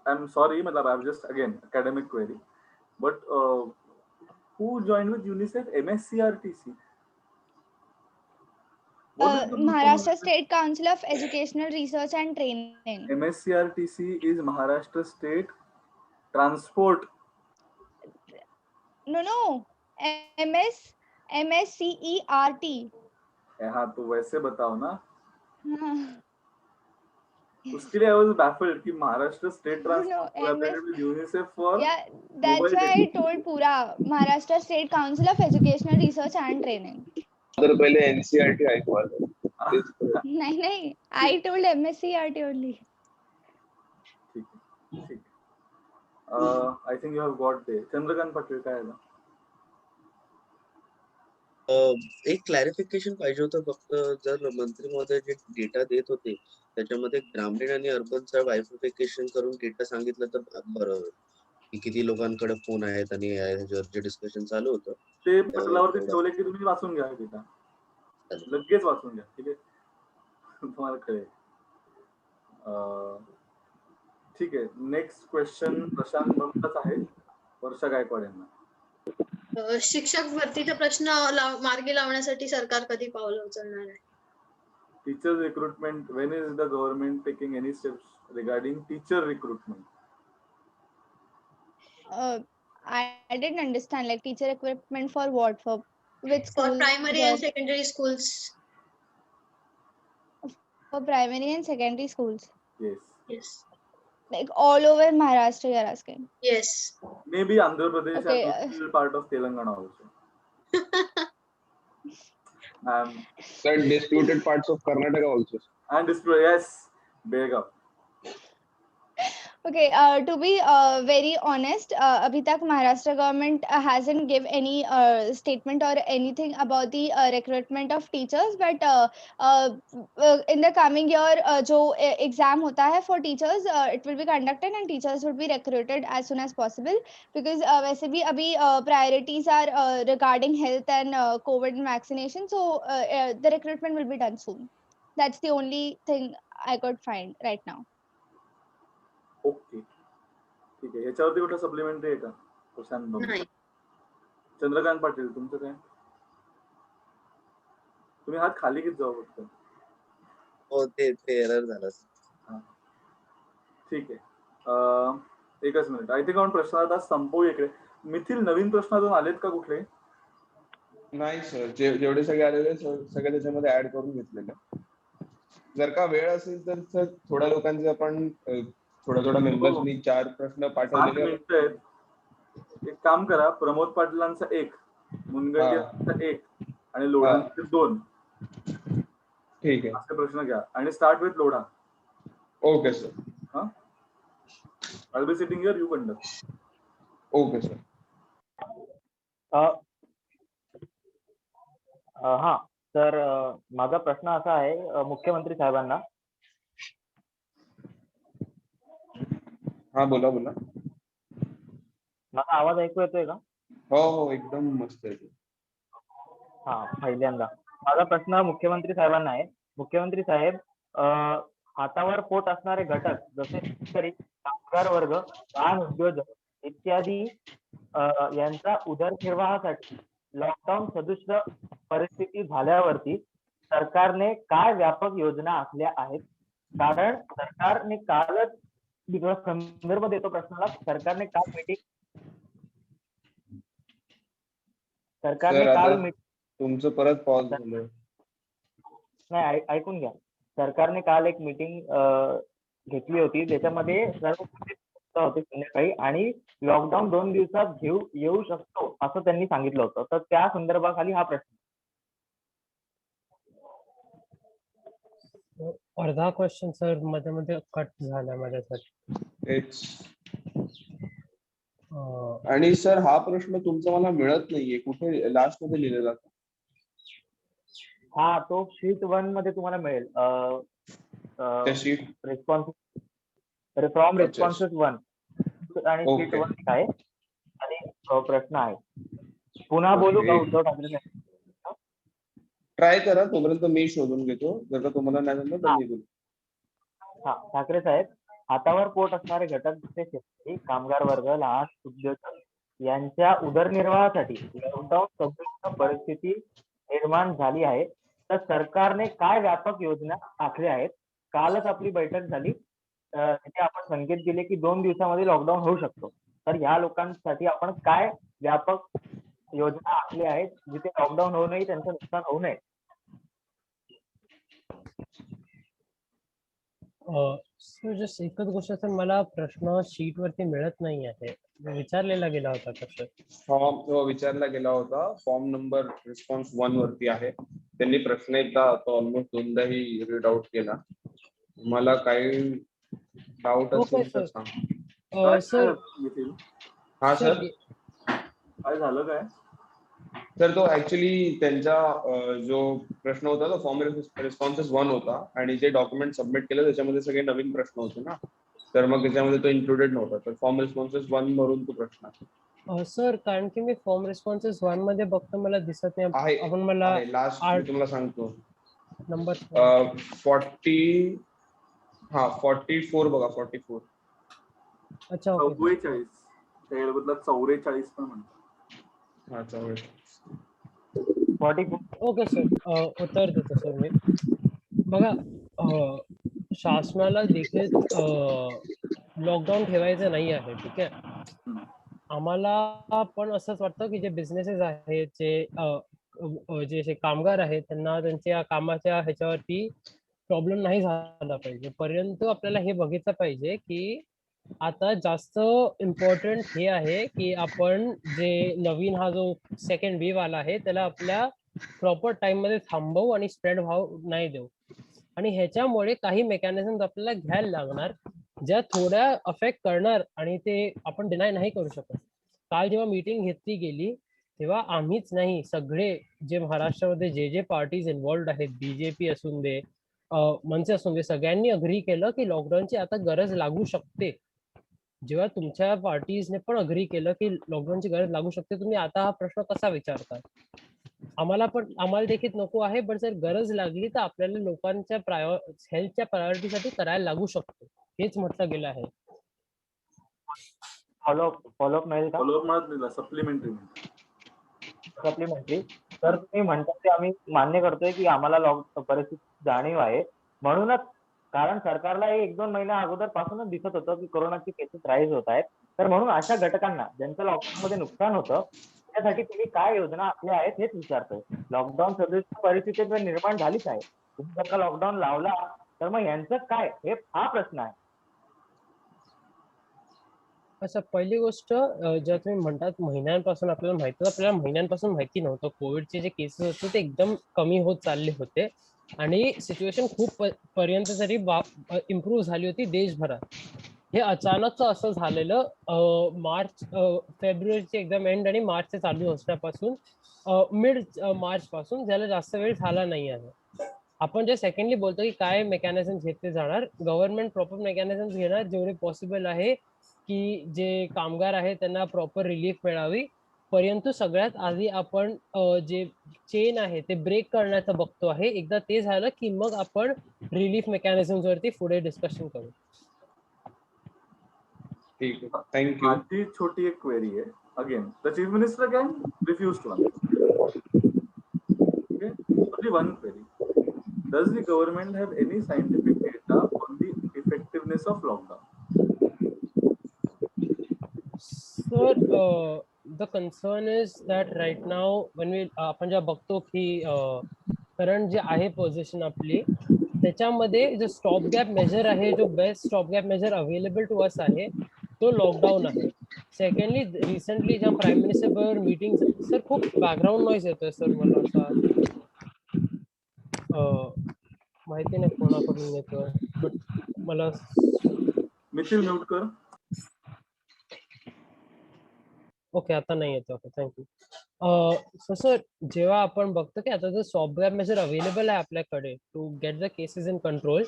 I'm sorry, I've just, again, academic query, but who joined with UNICEF? MSCRTC? Maharashtra State Council of Educational Research and Training. MSCRTC is Maharashtra State Transport. No. MSCERT. हाँ, तो वैसे बताओ ना. हाँ. उसके लिए I was baffled कि Maharashtra state No, transport collaborated with UNICEF for. Yeah, that's why I told पूरा Maharashtra State Council of Educational Research and Training. तर पहिले एनसीईआरटी ऐकवा. नहीं, I told MSCERT only. ठीक. I think you have got the Chandrakant Patil काय आहे? एक clarification पाहिजे होतं फक्त. जर मंत्री महोदय जे डेटा देत होते त्याच्यामध्ये ग्रामीण आणि अर्बनचं बायफिकेशन करून डेटा सांगितलं तर बरं, की किती लोकांकडे फोन आहेत आणि ह्याच्यावर जे डिस्कशन चालू होतं ते पटलावरती ठेवले की तुम्ही वाचून घ्या डेटा, लगेच वाचून घ्या. ठीक आहे, तुम्हाला कळेल. ठीक आहे, नेक्स्ट क्वेश्चन प्रशांत बंगलाच आहे, वर्षा गायकवाड यांना. शिक्षक भरतीचा प्रश्न मार्गी लावण्यासाठी सरकार कधी पावलं उचलणार आहे? Teachers recruitment, when is the government taking any steps regarding teacher recruitment? I didn't understand, like teacher equipment for what? For which school? For primary and secondary schools. For primary and secondary schools. Yes. Like all over Maharashtra, you're asking? Yes. Maybe Andhra Pradesh Okay. and little part of Telangana also. There are disputed parts of Karnataka also. And disputed, yes, Belgaum. Okay, to be very honest, abhi tak Maharashtra government hasn't give any statement or anything about the recruitment of teachers, but in the coming year, जो exam होता है for teachers, it will be conducted and teachers would be recruited as soon as possible, because वैसे भी अभी priorities are regarding health and COVID vaccination, so the recruitment will be done soon. That's the only thing I could find right now. Okay, ठीक आहे. याच्यावरती कुठं supplementary आहे का प्रशांत बाबू? नाही. चंद्रकांत पाटील, तुमचं काय? तुम्ही हात खाली घेत जाऊ फक्त. हो, ते एरर झालं. हा, ठीक आहे. एकच मिनिट. आय थिंक आपण प्रश्न आता संपवू इकडे. मिथिल, नवीन प्रश्न अजून आलेत का कुठले? नाही सर, जेवढे सगळे आलेले सगळे त्याच्यामध्ये ऍड करून घेतलेले. जर का वेळ असेल तर सर थोड्या लोकांचे आपण थोड्या मेंबर्सनी 4 प्रश्न 7 पाठवलेले मिनिटं आहेत. एक काम करा, प्रमोद पाटलांचा 1, मुनगंटीवारचा 1 आणि लोढांचे 2. ठीक आहे. असे प्रश्न घ्या आणि start with Lodha. Okay sir. हा, I be sitting here, you conduct. Okay sir. हा, तर माझा प्रश्न असा आहे मुख्यमंत्री साहेबांना. हा, बोला. माझा आवाज ऐकू येतोय का? हो, एकदम मस्त आहे. हा, पहिल्यांदा माझा प्रश्न मुख्यमंत्री साहेबांना आहे. मुख्यमंत्री साहेब, हातावर पोट असणारे घटक जसे शेतकरी, कामगार वर्ग, लहान उद्योजक इत्यादी यांचा उदरनिर्वाहासाठी लॉकडाऊन सदृश परिस्थिती झाल्यावरती सरकारने काय व्यापक योजना आखल्या आहेत? कारण सरकारने कालच, मी तुला संदर्भ देतो प्रश्नाला, सरकारने काल तुमचं परत पॉज झालं. नाही, ऐकून घ्या. सरकारने काल एक मीटिंग घेतली होती, त्याच्यामध्ये सर्व होते संध्याकाळी, आणि लॉकडाऊन 2 दिवसात येऊ शकतो असं त्यांनी सांगितलं होतं. तर त्या संदर्भाखाली हा प्रश्न. अर्धा क्वेश्चन सर मध्ये कट झाला माझ्यासाठी. आणि सर हा प्रश्न तुमचा मला मिळत नाहीये, कुठे लास्ट मध्ये लिहिलेला? हा, तो शीट 1 मध्ये तुम्हाला मिळेल. फ्रॉम रिस्पॉन्सेस 1 आणि शीट 1 आहे आणि प्रश्न आहे. पुन्हा बोलू का उद्धव ठाकरे? ट्राय करा, तोपर्यंत मी शोधून घेतो. जर का तुम्हाला नाही जमलं तर मी बोलू. हा, ठाकरे साहेब, हातावर पोट असणारे घटक जसे शेतकरी, कामगार वर्ग, लहान उद्योजक यांच्या उदरनिर्वाहासाठी लॉकडाऊन सदृश परिस्थिती निर्माण झाली आहे, तर सरकारने काय व्यापक योजना आखल्या आहेत? कालच आपली बैठक झाली, तिथे आपण संकेत दिले की 2 दिवसामध्ये लॉकडाऊन होऊ शकतो. तर ह्या लोकांसाठी आपण काय व्यापक योजना आखल्या आहेत जिथे लॉकडाऊन होऊ नये, त्यांचं नुकसान होऊ नये? जस्ट एकच गोष्ट सर, मला प्रश्न शीट वरती मिळत नाही आहे. विचारलेला गेला होता कसं? फॉर्म विचारला गेला होता, फॉर्म नंबर रिस्पॉन्स 1 वरती आहे. त्यांनी प्रश्न एकदा ऑलमोस्ट 2दाही रीड आउट केला. मला काही डाऊट असेल तर सांग. सर, हा सर, काय झालं काय? तर तो ऍक्च्युली त्यांचा जो प्रश्न होता तो फॉर्म रिस्पॉन्सेस 1 होता, आणि जे डॉक्युमेंट सबमिट केलं त्याच्यामध्ये सगळे नवीन प्रश्न होते ना, तर मग त्याच्यामध्ये तो इन्क्लुडेड नव्हता. तर फॉर्म रिस्पॉन्सेस 1 भरून तो प्रश्न आहे. सर, कारण की मी फॉर्म रिस्पॉन्सेस 1 मध्ये बघतो, मला दिसत नाही. आपण मला लास्ट मी तुम्हाला सांगतो नंबर 40. हा, 44 बघा, 44. अच्छा, 44. त्याबद्दल 44 पण म्हणतात. हा, 44. ओके सर, उत्तर देतो सर मी. बघा, शासनाला देखील लॉकडाऊन ठेवायचं नाही आहे, ठीक आहे. आम्हाला पण असंच वाटतं की जे बिझनेसेस आहेत, जे कामगार आहेत, त्यांना त्यांच्या कामाच्या ह्याच्यावरती प्रॉब्लेम नाही झाला पाहिजे. परंतु आपल्याला हे बघितलं पाहिजे की आता जास्त इम्पॉर्टंट हे आहे की आपण जे नवीन हा जो सेकंड वेव्ह आला आहे त्याला आपल्या प्रॉपर टाइम मध्ये थांबवू आणि स्प्रेड व्हाव नाही देऊ. आणि ह्याच्यामुळे काही मेकॅनिझम आपल्याला घ्यायला लागणार, ज्या थोड्या अफेक्ट करणार आणि ते आपण डिनाय नाही करू शकत. काल जेव्हा मीटिंग घेतली गेली तेव्हा आम्हीच नाही, सगळे जे महाराष्ट्रामध्ये जे पार्टीज इन्व्हॉल्ड आहेत, बीजेपी असून दे, मनसे असून दे, सगळ्यांनी अग्री केलं की लॉकडाऊनची आता गरज लागू शकते. जेव्हा तुमच्या पार्टीजने पण अग्री केलं की लॉकडाऊनची गरज लागू शकते, तुम्ही आता हा प्रश्न कसा विचारता? आम्हाला देखील नको आहे, पण जर गरज लागली तर आपल्याला लोकांच्या हेल्थच्या प्रायोरिटीसाठी करायला लागू शकतो, हेच म्हटलं गेलं आहे. फॉलोअप मिळेल का? फॉलोअप म्हणत नाही, सप्लिमेंटरी तर तुम्ही म्हणता ते आम्ही मान्य करतोय की आम्हाला परिस्थिती जाणीव आहे, म्हणूनच कारण सरकारला 1-2 महिन्या अगोदर पासूनच दिसत होतं की कोरोनाची केसेस राईज होत आहेत. तर म्हणून अशा घटकांना ज्यांचं लॉकडाऊन मध्ये नुकसान होतं त्यासाठी तुम्ही काय योजना आखल्या आहेत हेच विचारतोय. लॉकडाऊन सदृश परिस्थिती जर निर्माण झालीच आहे, तुम्ही जर का लॉकडाऊन लावला तर मग यांचं काय, हा प्रश्न आहे. अच्छा, पहिली गोष्ट जेव्हा तुम्ही म्हणतात महिन्यांपासून आपल्याला माहिती नव्हतं. कोविडचे जे केसेस होते ते एकदम कमी होत चालले होते आणि सिच्युएशन खूप पर्यंत तरी इम्प्रूव्ह झाली होती देशभरात. हे अचानक असं झालेलं फेब्रुवारीचे एकदम एंड आणि मार्चचे चालू असण्यापासून मिड मार्च पासून, ज्याला जास्त वेळ झाला नाही आहे. आपण जे सेकंडली बोलतो की काय मेकॅनिझम घेतले जाणार, गव्हर्नमेंट प्रॉपर मेकॅनिझम घेणार जेवढे पॉसिबल आहे की जे कामगार आहेत त्यांना प्रॉपर रिलीफ मिळावी. परंतु सगळ्यात आधी आपण जे चेन आहे ते ब्रेक करण्याचं बघतो आहे. एकदा ते झालं की मग आपण रिलीफ मेकॅनिझम्स वरती पुढे डिस्कशन करू. ठीक आहे, थँक्यू. माझी छोटी एक क्वेरी आहे. Again the chief minister can refuse to answer. Okay, only one query. Does the government have any scientific data on the effectiveness of lockdown? So the concern is that right now when आपण जेव्हा बघतो की current जे आहे position आपली, त्याच्यामध्ये जो stop gap measure आहे, जो best stop gap measure available to us आहे तो लॉकडाऊन आहे. सेकंडली रिसेंटली जेव्हा प्राईम मिनिस्टर बरोबर मीटिंग, सर खूप बॅकग्राऊंड नॉईज येतोय सर, मला असा माहिती नाही कोणाकडून येतोय, बट मला मिथिल म्यूट कर. ओके, आता नाही येतो. Okay, thank you. सर जेव्हा आपण बघतो की आता जो सॉफ्टवेअर मेजर अवेलेबल आहे आपल्याकडे to get the cases in control,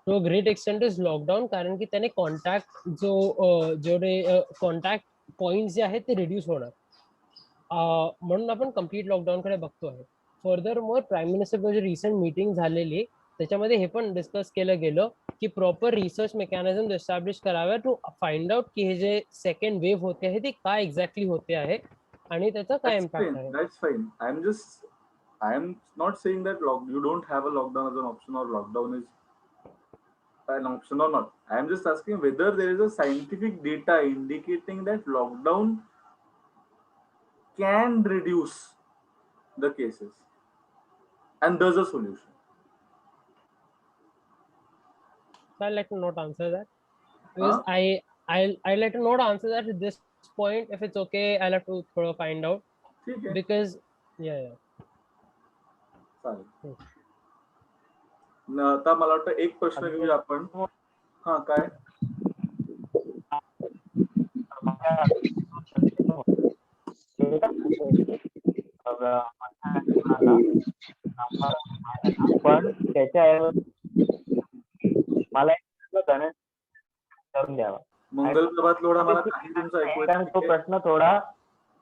to great extent is lockdown, कारण की त्याने कॉन्टॅक्ट जेवढे कॉन्टॅक्ट पॉइंट जे आहेत ते रिड्यूस होणार, म्हणून आपण कम्प्लीट लॉकडाऊनकडे बघतो आहे. फर्दर मोर प्राईम मिनिस्टर जे रिसेंट मीटिंग झालेली त्याच्यामध्ये हे पण डिस्कस केलं गेलं की प्रॉपर रिसर्च मेकॅनिझम एस्टॅब्लिश कराव्या टू फाइंड आउट की हे जे सेकंड वेव्ह होते आहे ते काय एक्झॅक्टली होते आहे आणि त्याचा काय इम्पॅक्ट आहे. That's fine. I am not saying that you don't have a lockdown as an option or lockdown is an option or not. I am just asking whether there is a scientific data indicating that lockdown can reduce the cases and there's a solution. So I'd like to not answer that because I'll like to not answer that at this point. If it's okay, I'll have to find out. Okay. Because yeah. चालेल. आता मला वाटतं एक प्रश्न घेऊया आपण. हा, काय पण त्याच्या मला करून द्यावा. मंगल प्रभात लोढा, मला काही तुमचं ऐकू तो प्रश्न थोडा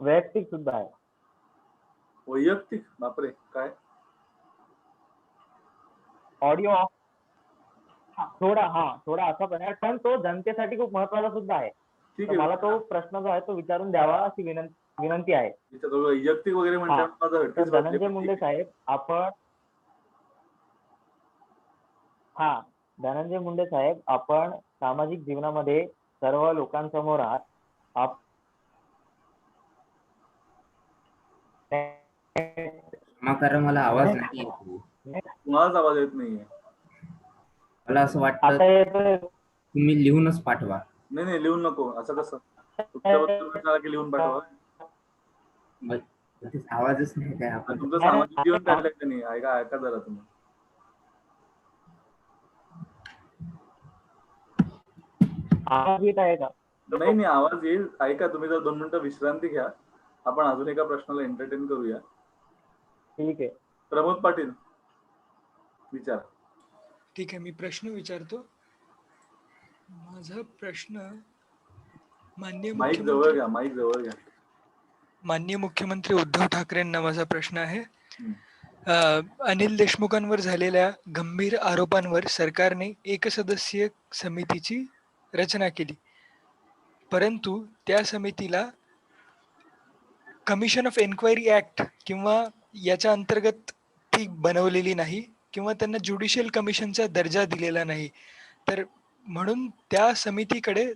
वैयक्तिक सुद्धा आहे. वैयक्तिक? बापरे, काय ऑडिओ थोडा असा पण आहे, पण तो जनतेसाठी खूप महत्वाचा सुद्धा आहे. ठीक आहे, मला तो प्रश्न जो आहे तो विचारून द्यावा अशी विनंती आहे. वैयक्तिक वगैरे म्हणतात धनंजय मुंडे साहेब, धनंजय मुंडे साहेब, आपण सामाजिक जीवनामध्ये सर्व लोकांसमोर आहात. मला आवाज नाही येत. माझा आवाज येत नाहीये. मला असं वाटतं तुम्ही लिहूनच पाठवा. नाही, लिहून नको. असं कसं? तुमच्याबद्दल की लिहून पाठवा. आवाजच नाही काय आपण. तुमचं सामाजिक जीवन काढलंय का नाही? ऐका जरा तुम्ही. आवाज येत आहे का? नाही आवाज येईल. ऐका, तुम्ही जर 2 मिनिटं विश्रांती घ्या. आपण अजून एका प्रश्नाला एंटरटेन करूया. ठीक आहे. प्रमोद पाटील विचार. ठीक आहे, मी प्रश्न विचारतो. माझा प्रश्न माननीय माईक जवळ मुख्यमंत्री घ्या, माईक जवळ घ्या. माननीय मुख्यमंत्री उद्धव ठाकरेंना माझा प्रश्न आहे. अनिल देशमुखांवर झालेल्या गंभीर आरोपांवर सरकारने एकसदस्यीय समितीची रचना केली, परंतु त्या समितीला कमिशन ऑफ एन्क्वायरी ऍक्ट किंवा याच्या अंतर्गत ती बनवलेली नाही किंवा त्यांना ज्युडिशियल कमिशनचा दर्जा दिलेला नाही. तर म्हणून त्या समितीकडे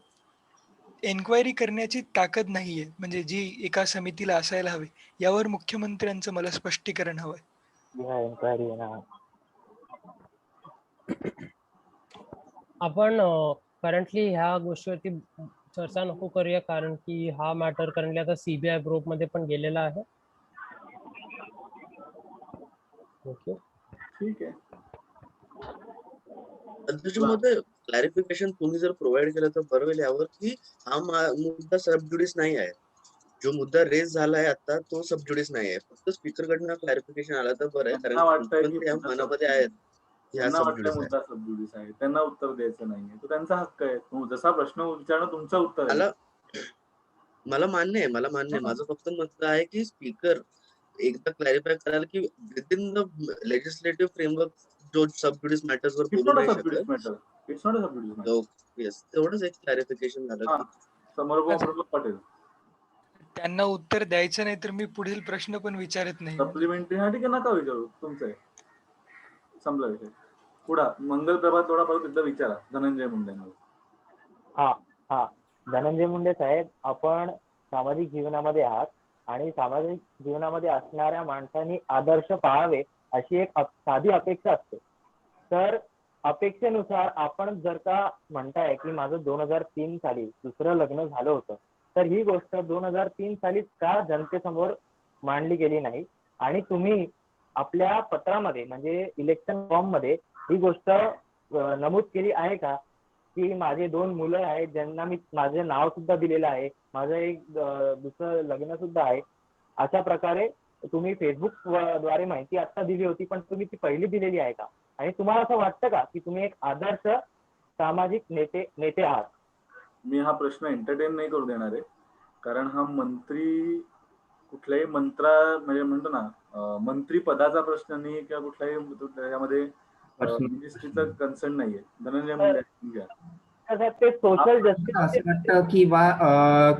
एन्क्वायरी करण्याची ताकद नाहीये, म्हणजे जी एका समितीला असायला हवी. यावर मुख्यमंत्र्यांचं मला स्पष्टीकरण हवंय. आपण करंटली ह्या गोष्टीवरती चर्चा नको करूया, कारण की हा मॅटर करंटली आता सीबीआय प्रोब मध्ये पण गेलेला आहे. ओके, ठीक आहे. अध्यक्ष महोदय, क्लॅरिफिकेशन तुम्ही जर प्रोव्हाइड केलं तर बरं होईल यावर, की हा मुद्दा सबज्युडिस नाही आहे. जो मुद्दा रेज झाला आहे आता तो सबज्युडिस नाही आहे. फक्त स्पीकर कडनं क्लॅरिफिकेशन आलं तर बरं आहे, कारण मुख्यमंत्री या मनामध्ये आहेत की हा त्यांना वाटतं सबज्युडिस आहे. मुद्दा सबज्युडिस आहे, त्यांना उत्तर द्यायचं नाहीये. तो त्यांचा हक्क आहे. जसा प्रश्न विचारणं तुमचं उत्तर आहे. मला मान्य आहे. माझं फक्त मत आहे की स्पीकर एकदा क्लॅरिफाय कराल की विदिन द लेजिस्लेटिव्ह फ्रेमवर्क जो सबज्युडिस मॅटर्स वर इट्स बोलू नॉट अ नाही सबज्युडिस शकत. Matter. It's not a sub judice matter. Yes, तेवढंच एक क्लॅरिफिकेशन झालं. हा, समोर प्रमोद पाटील. त्यांना उत्तर द्यायचं नाही तर मी पुढील प्रश्न पण विचारत नाही. सप्लिमेंटरी हा ठीक आहे, नका विचारू, तुमचं आहे. संपला विषय. पुढा मंगल प्रभात थोडा परत एकदा विचारा धनंजय मुंडेंना. हा, धनंजय मुंडे साहेब, आपण सामाजिक जीवनामध्ये आहात आणि सामाजिक जीवनामध्ये असणाऱ्या माणसांनी आदर्श पाळावे अशी एक साधी अपेक्षा असते. तर अपेक्षेनुसार आपण जर का म्हणताय की माझं 2003 साली दुसरं लग्न झालं होतं, तर ही गोष्ट 2003 साली का जनतेसमोर मांडली गेली नाही आणि तुम्ही आपल्या पत्रामध्ये म्हणजे इलेक्शन फॉर्म मध्ये ही गोष्ट नमूद केली आहे का, की माझे 2 मुलं आहेत ज्यांना मी माझे नाव सुद्धा दिलेलं आहे, माझं एक दुसरं लग्न सुद्धा आहे. अशा प्रकारे तुम्ही फेसबुक द्वारे माहिती आता दिली होती, पण तुम्ही ती पहिली दिलेली आहे का? आणि तुम्हाला असं वाटतं का की तुम्ही एक आदर्श सामाजिक नेते आहात? मी हा प्रश्न एंटरटेन नाही करू देणार आहे, कारण हा मंत्री कुठल्याही म्हणजे म्हणतो ना मंत्री पदाचा प्रश्न नाही किंवा कुठल्याही त्याच्यामध्ये मिनिस्ट्रीचं कन्सर्न नाहीये. धनंजय मुंडे घ्या. ते सोशल मला असं वाटतं की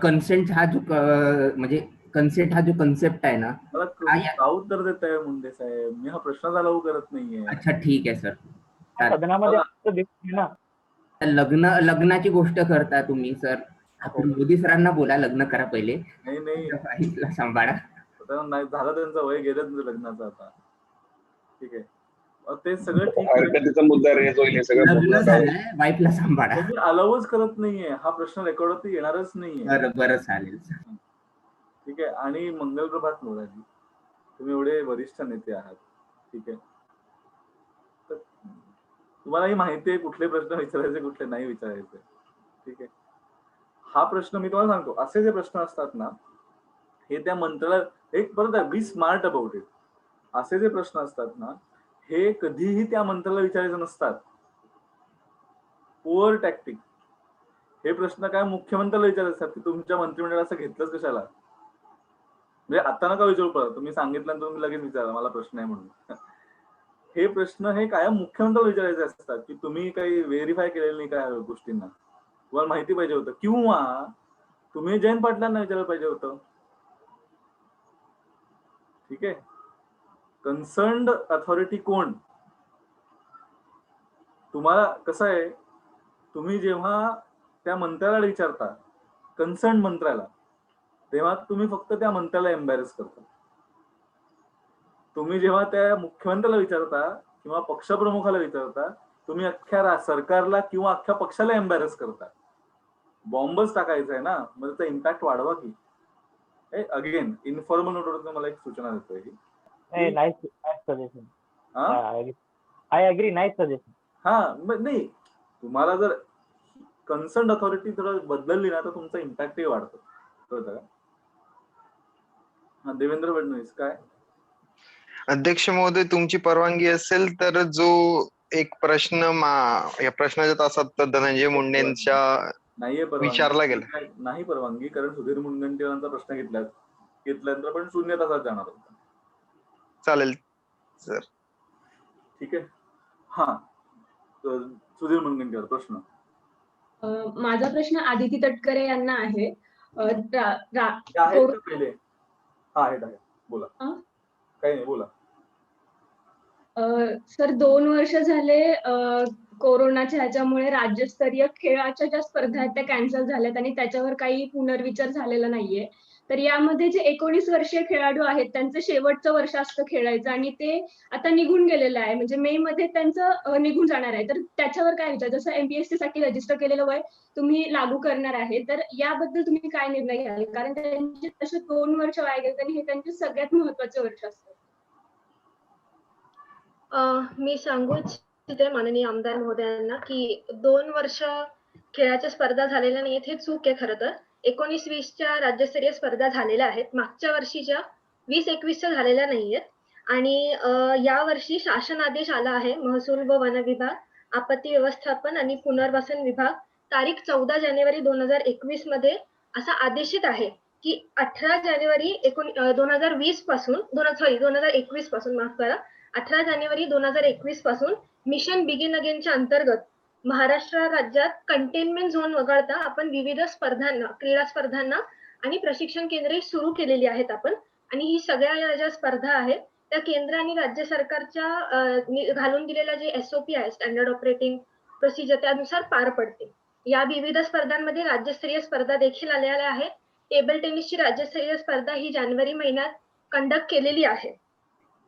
कन्सेंट हा जो म्हणजे कन्सेंट हा जो कन्सेप्ट आहे ना, मला का उत्तर देत आहे मुंडे साहेब? मी हा प्रश्नाचा लावू करत नाहीये. अच्छा ठीक आहे सर. सदनामध्ये लग्नाची गोष्ट करता तुम्ही सर. आपण मोदी सरांना बोला, लग्न करा पहिले, नाही सांभाळा. नाही झालं, त्यांचं वय गेलं तुमचं लग्नाचं आता. ठीक आहे, ते सगळं ठीक हरकतीचा मुद्दा रेज होईल. लग्न झालंय, वाईफला सांभाळा. मी अलाउच करत नाहीये. हा प्रश्न रेकॉर्डवरती येणारच नाहीये. बरं चालेल. ठीक आहे. आणि मंगल प्रभात मोराजी, तुम्ही एवढे वरिष्ठ नेते आहात, ठीक आहे, तर तुम्हालाही माहिती आहे कुठले प्रश्न विचारायचे कुठले नाही विचारायचे. ठीक आहे, हा प्रश्न मी तुम्हाला सांगतो, असे जे प्रश्न असतात ना, हे त्या मंत्र्याला एक परत बी स्मार्ट अबाउट इट. असे जे प्रश्न असतात ना, हे कधीही त्या मंत्र्याला विचारायचे नसतात. Poor tactic. हे प्रश्न काय मुख्यमंत्र्याला विचारायचे असतात की तुमच्या मंत्रिमंडळात असं घेतलंच कशाला. म्हणजे आता नका विचारू परत, तुम्ही सांगितलं तुम्ही लगेच विचारा मला प्रश्न आहे म्हणून. हे प्रश्न हे कायम मुख्यमंत्र्याला विचारायचे असतात की तुम्ही काही व्हेरीफाय केलेलं नाही काय गोष्टींना, तुम्हाला माहिती पाहिजे होतं, किंवा तुम्ही जयंत पाटलांना विचारायला पाहिजे होतं. ठीक आहे, कन्सर्न्ड अथॉरिटी कोण? तुम्हाला कसं आहे, तुम्ही जेव्हा त्या मंत्र्याला विचारता, कन्सर्न मंत्र्याला, तेव्हा तुम्ही फक्त त्या मंत्र्याला एम्बॅरेस करता. तुम्ही जेव्हा त्या मुख्यमंत्र्याला विचारता किंवा पक्षप्रमुखाला विचारता, तुम्ही अख्ख्या सरकारला किंवा अख्ख्या पक्षाला एम्बॅरेस करता. बॉम्बच टाकायचा आहे ना, मग त्याचा इम्पॅक्ट वाढवा की. अगेन इन्फॉर्मल नोटवरती मला एक सूचना देतोय की nice suggestion. I agree, nice suggestion. हा, नाही तुम्हाला जर कन्सर्न अथॉरिटी थोडं बदलली ना तर तुमचा इम्पॅक्टही वाढतो. कळतं का? हा, देवेंद्र फडणवीस काय? अध्यक्ष महोदय, तुमची परवानगी असेल तर जो एक प्रश्न या प्रश्नाच्या तासात धनंजय मुंडेंच्या नाहीये परवानगी. विचारला गेला. नाही परवानगी, कारण सुधीर मुनगंटीवारांचा प्रश्न घेतल्यानंतर पण 0 तासात जाणार होता. चालेल सर. ठीक आहे. हा, तर सुधीर मुनगंटीवार प्रश्न. माझा प्रश्न आदिती तटकरे यांना आहे. ते आहेत का पहिले? हा, आहेत. बोला. काही नाही, बोला. सर 2 वर्ष झाले कोरोनाच्या ह्याच्यामुळे राज्यस्तरीय खेळाच्या ज्या स्पर्धा आहेत त्या कॅन्सल झाल्यात आणि त्याच्यावर काही पुनर्विचार झालेला नाहीये. तर यामध्ये जे 19 वर्षीय खेळाडू आहेत त्यांचं शेवटचं वर्ष असतं खेळायचं आणि ते आता निघून गेलेलं आहे, म्हणजे मे मध्ये त्यांचं निघून जाणार आहे. तर त्याच्यावर काय विचार, जसं MPSC साठी रजिस्टर केलेलं वय तुम्ही लागू करणार आहे, तर याबद्दल तुम्ही काय निर्णय घ्याल? कारण त्यांचे तसे 2 वर्ष वाया गेले आणि हे त्यांचे सगळ्यात महत्वाचे वर्ष असतात. मी सांगू इच्छिते माननीय आमदार महोदयांना की 2 वर्ष खेळाच्या स्पर्धा झालेल्या नाहीत, हे चूक आहे. खरं तर 19-20च्या राज्यस्तरीय स्पर्धा झालेल्या आहेत, मागच्या वर्षीच्या 20-21च्या झालेल्या नाहीयेत आणि या वर्षी शासन आदेश आला आहे. महसूल व वन विभाग, आपत्ती व्यवस्थापन आणि पुनर्वसन विभाग तारीख 14 जानेवारी 2021 मध्ये असा आदेशित आहे की 18 जानेवारी 2021 पासून माफ करा, 18 जानेवारी 2021 पासून मिशन बिगिन अगेनच्या अंतर्गत महाराष्ट्र राज्यात कंटेनमेंट झोन वगळता आपण विविध स्पर्धांना, क्रीडा स्पर्धांना आणि प्रशिक्षण केंद्रे सुरू केलेली आहेत आपण. आणि ही सगळ्या ज्या स्पर्धा आहेत त्या केंद्र आणि राज्य सरकारच्या घालून दिलेल्या जे SOP आहे, स्टँडर्ड ऑपरेटिंग प्रोसिजर, त्यानुसार पार पडते. या विविध स्पर्धांमध्ये राज्यस्तरीय स्पर्धा देखील आलेल्या आहेत. टेबल टेनिसची राज्यस्तरीय स्पर्धा ही जानेवारी महिन्यात कंडक्ट केलेली आहे.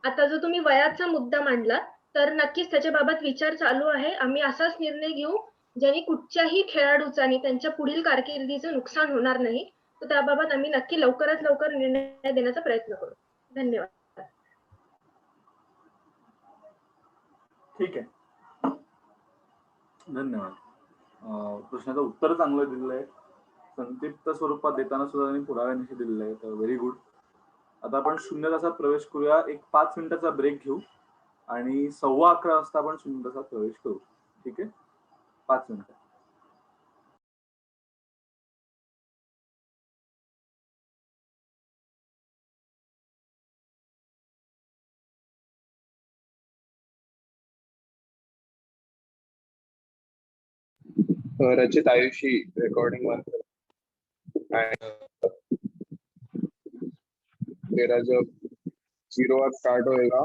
आता जो तुम्ही वयाचा मुद्दा मांडला तर नक्कीच त्याच्याबाबत विचार चालू आहे. आम्ही असाच निर्णय घेऊ ज्याने कुठच्याही खेळाडूचा आणि त्यांच्या पुढील कारकिर्दीचं नुकसान होणार नाही. तर त्याबाबत आम्ही नक्की लवकरात लवकर निर्णय देण्याचा प्रयत्न करू. धन्यवाद. ठीक आहे, धन्यवाद. प्रश्नाचं उत्तर चांगलं दिलेलं आहे, संक्षिप्त स्वरूपात देताना सुद्धा त्यांनी पुराव्यानिशी दिलेलं आहे, तर व्हेरी गुड. आता आपण 0 तासात प्रवेश करूया. एक 5 मिनिटाचा ब्रेक घेऊ आणि 11:15 वाजता आपण 0 तासात प्रवेश करू. ठीक आहे, 5 मिनिटं. रचित आयुषी रेकॉर्डिंग मेरा जब 0 स्टार्ट होएगा